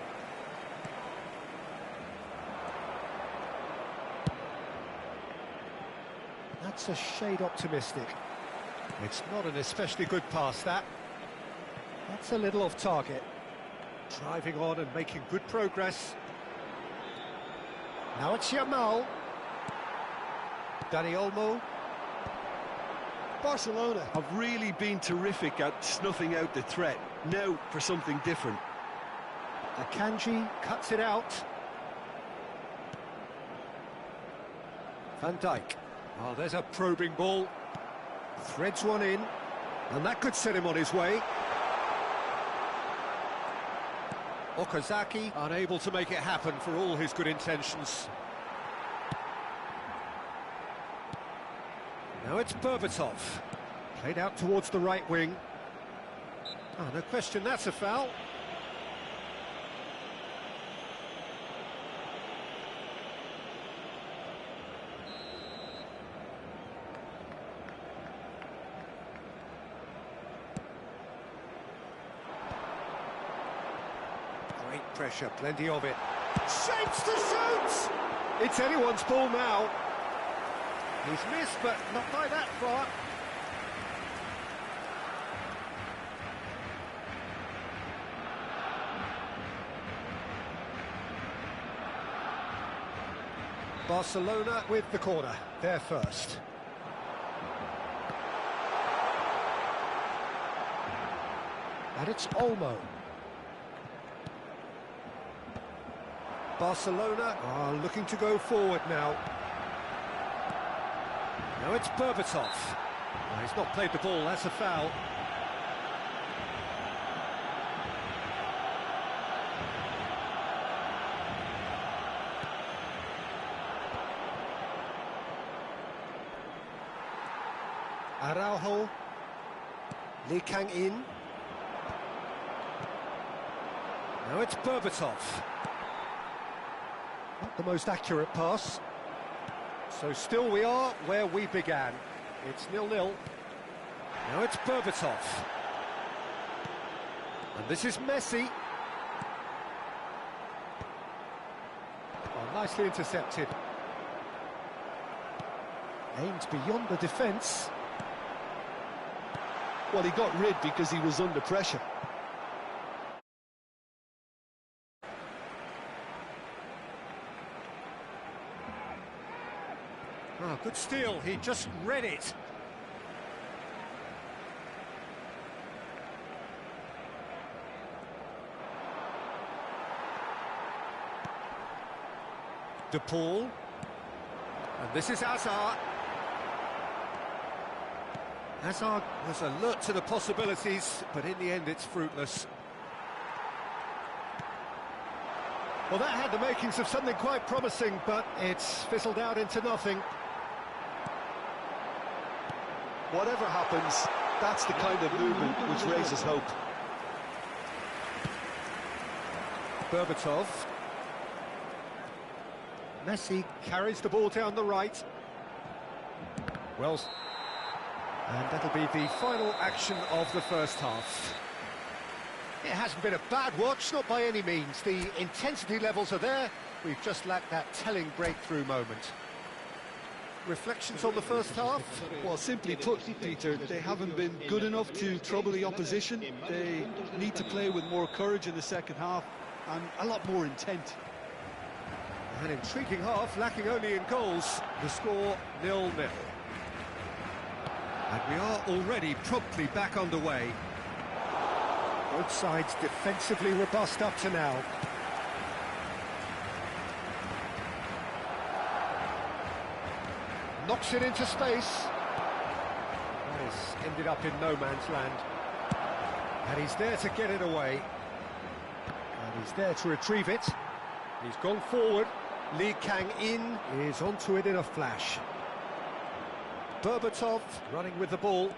That's a shade optimistic. It's not an especially good pass, that. That's a little off target. Driving on and making good progress. Now it's Yamal. Dani Olmo. Barcelona have really been terrific at snuffing out the threat. Now for something different. Akanji cuts it out. Van Dijk. Oh, there's a probing ball. Threads one in, and that could set him on his way. Okazaki unable to make it happen for all his good intentions. Now it's Berbatov. Played out towards the right wing. Oh, no question, that's a foul. Great pressure, plenty of it. Shapes to shoot! It's anyone's ball now. He's missed, but not by that far. Barcelona with the corner, they're first. And it's Olmo. Barcelona are looking to go forward now. Now it's Berbatov. He's not played the ball, that's a foul. Araujo. Lee Kang-in. Now it's Berbatov. Not the most accurate pass. So still we are where we began. It's 0-0. Now it's Berbatov. And this is Messi. Oh, nicely intercepted. Aimed beyond the defence. Well, he got rid because he was under pressure. Oh, good steal, he just read it. De Paul. And this is Hazard. Hazard was alert to the possibilities, but in the end it's fruitless. Well, that had the makings of something quite promising, but it's fizzled out into nothing. Whatever happens, that's the kind of movement which raises hope. Berbatov. Messi carries the ball down the right. Well, and that'll be the final action of the first half. It hasn't been a bad watch, not by any means. The intensity levels are there. We've just lacked that telling breakthrough moment. Reflections on the first half? Well, simply put, Peter, they haven't been good enough to trouble the opposition. They need to play with more courage in the second half and a lot more intent. An intriguing half, lacking only in goals. The score 0-0. And we are already promptly back underway. Both sides defensively robust up to now. Knocks it into space. That has ended up in no man's land. And he's there to get it away. And he's there to retrieve it. He's gone forward. Lee Kang-in is onto it in a flash. Berbatov running with the ball.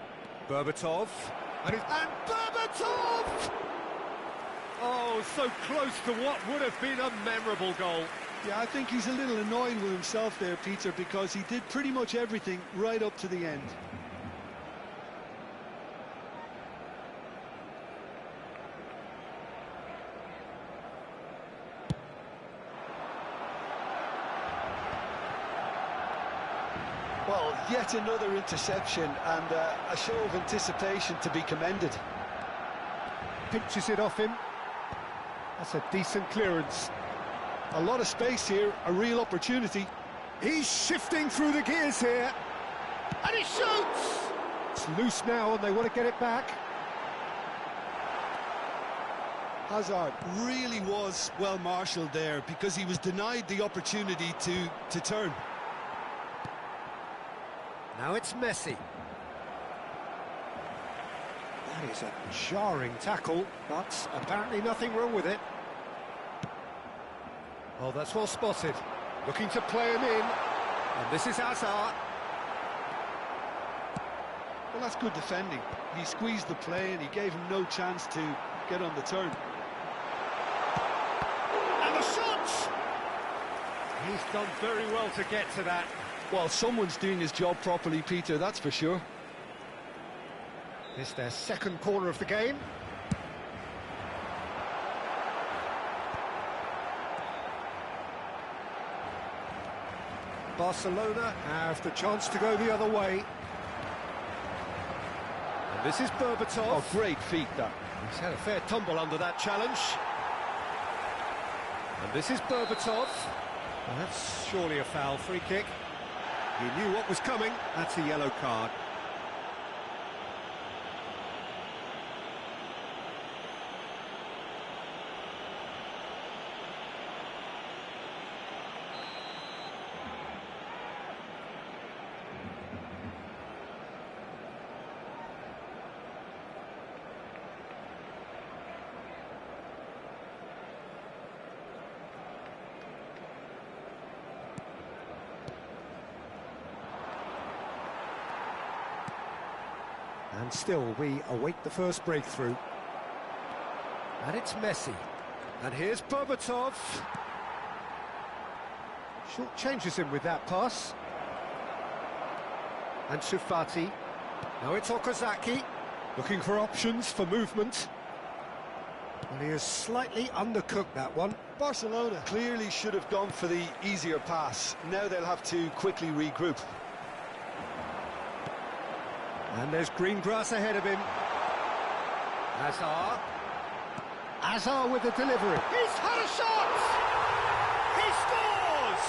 Berbatov. And Berbatov! Oh, so close to what would have been a memorable goal. Yeah, I think he's a little annoyed with himself there, Peter, because he did pretty much everything right up to the end. Well, yet another interception and a show of anticipation to be commended. Pinches it off him. That's a decent clearance. A lot of space here, a real opportunity. He's shifting through the gears here. And he shoots! It's loose now and they want to get it back. Hazard really was well marshalled there because he was denied the opportunity to turn. Now it's Messi. That is a jarring tackle, but apparently nothing wrong with it. Oh, that's well spotted. Looking to play him in. And this is Hazard. Well, that's good defending. He squeezed the play and he gave him no chance to get on the turn. And the shot! He's done very well to get to that. Well, someone's doing his job properly, Peter, that's for sure. It's their second corner of the game. Barcelona have the chance to go the other way. And this is Berbatov. Oh, great feat, that. He's had a fair tumble under that challenge. And this is Berbatov. Well, that's surely a foul, free kick. He knew what was coming. That's a yellow card. And still, we await the first breakthrough. And it's Messi. And here's Berbatov. Short changes him with that pass. And Sufati. Now it's Okazaki. Looking for options for movement. Well, he has slightly undercooked that one. Barcelona clearly should have gone for the easier pass. Now they'll have to quickly regroup. And there's green grass ahead of him. Hazard. Hazard with the delivery. He's had a shot! He scores!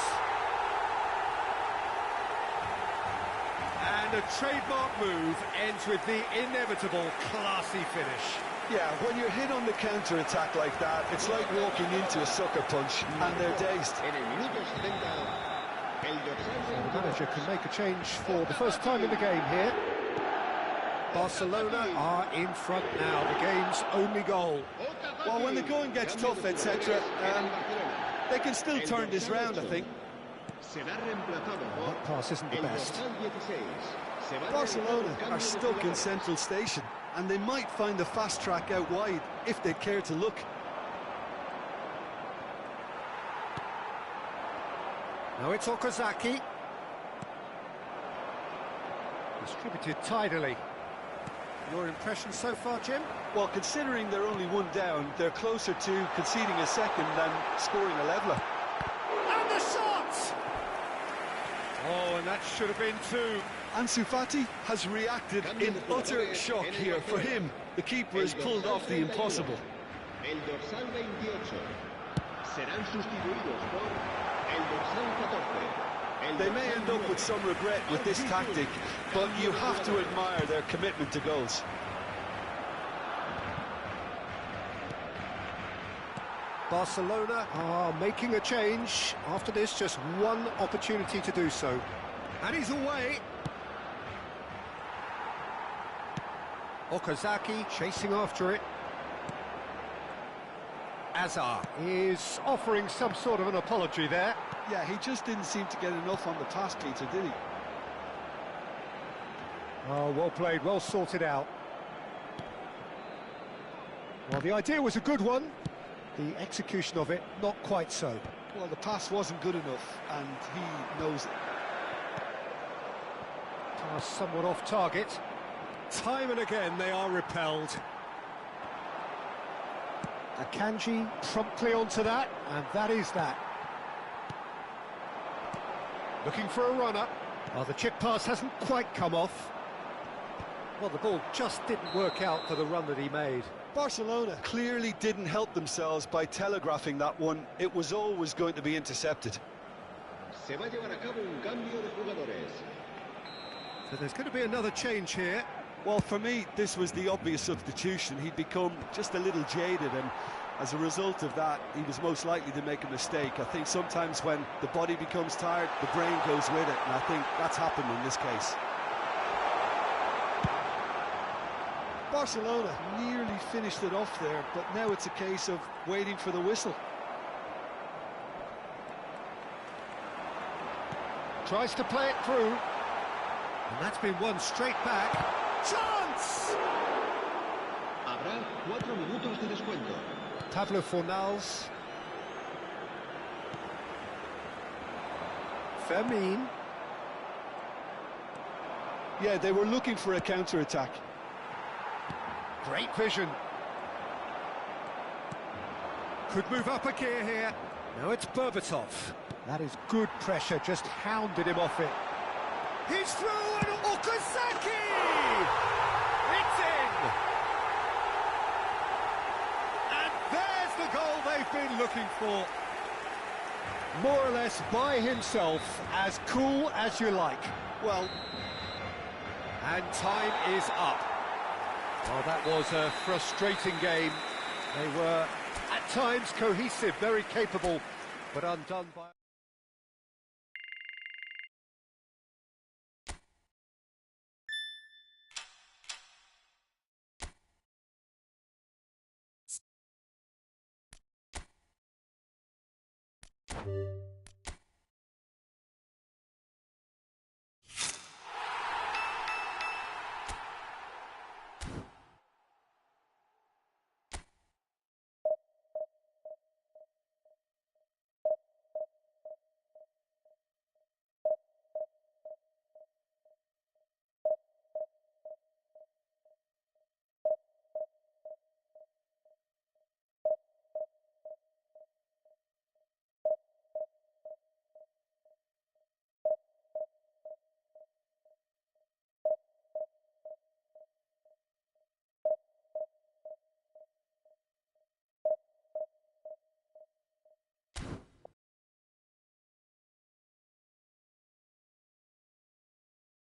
And a trademark move ends with the inevitable classy finish. Yeah, when you're hit on the counter-attack like that, it's like walking into a sucker punch, and they're dazed. The manager can make a change for the first time in the game here. Barcelona are in front now, the game's only goal. Well, when the going gets tough, etc., they can still turn this round, I think. That pass isn't the best. Barcelona are stuck in central station, and they might find the fast track out wide if they care to look. Now it's Okazaki. Distributed tidily. Your impression so far, Jim? Well, considering they're only one down, they're closer to conceding a second than scoring a leveller. And the shot! Oh, and that should have been two. Ansu Fati has reacted in utter shock here. For him, the keeper has pulled off the impossible. El dorsal 28 serán sustituidos por el dorsal 14. They may end up with some regret with this tactic, but you have to admire their commitment to goals. Barcelona are making a change. After this, just one opportunity to do so. And he's away. Okazaki chasing after it. Hazard is offering some sort of an apology there. Yeah, he just didn't seem to get enough on the pass, Peter, did he? Oh, well played, well sorted out. Well, the idea was a good one. The execution of it, not quite so. Well, the pass wasn't good enough, and he knows it. Pass somewhat off target. Time and again they are repelled. Akanji promptly onto that, and that is that. Looking for a runner. Well, the chip pass hasn't quite come off. Well, the ball just didn't work out for the run that he made. Barcelona clearly didn't help themselves by telegraphing that one. It was always going to be intercepted. Se va a llevar a cabo un cambio de jugadores. So there's going to be another change here. Well, for me, this was the obvious substitution. He'd become just a little jaded, and as a result of that, he was most likely to make a mistake. I think sometimes when the body becomes tired, the brain goes with it, and I think that's happened in this case. Barcelona nearly finished it off there, but now it's a case of waiting for the whistle. Tries to play it through. And that's been won straight back. Chance! Habrá 4 minutos de descuento. Pablo Fornals. Fermin. Yeah, they were looking for a counter-attack. Great vision. Could move up a gear here. Now it's Berbatov. That is good pressure, just hounded him off it. He's through, and Okazaki! It's in! And there's the goal they've been looking for. More or less by himself, as cool as you like. Well, and time is up. Well, that was a frustrating game. They were, at times, cohesive, very capable, but undone by...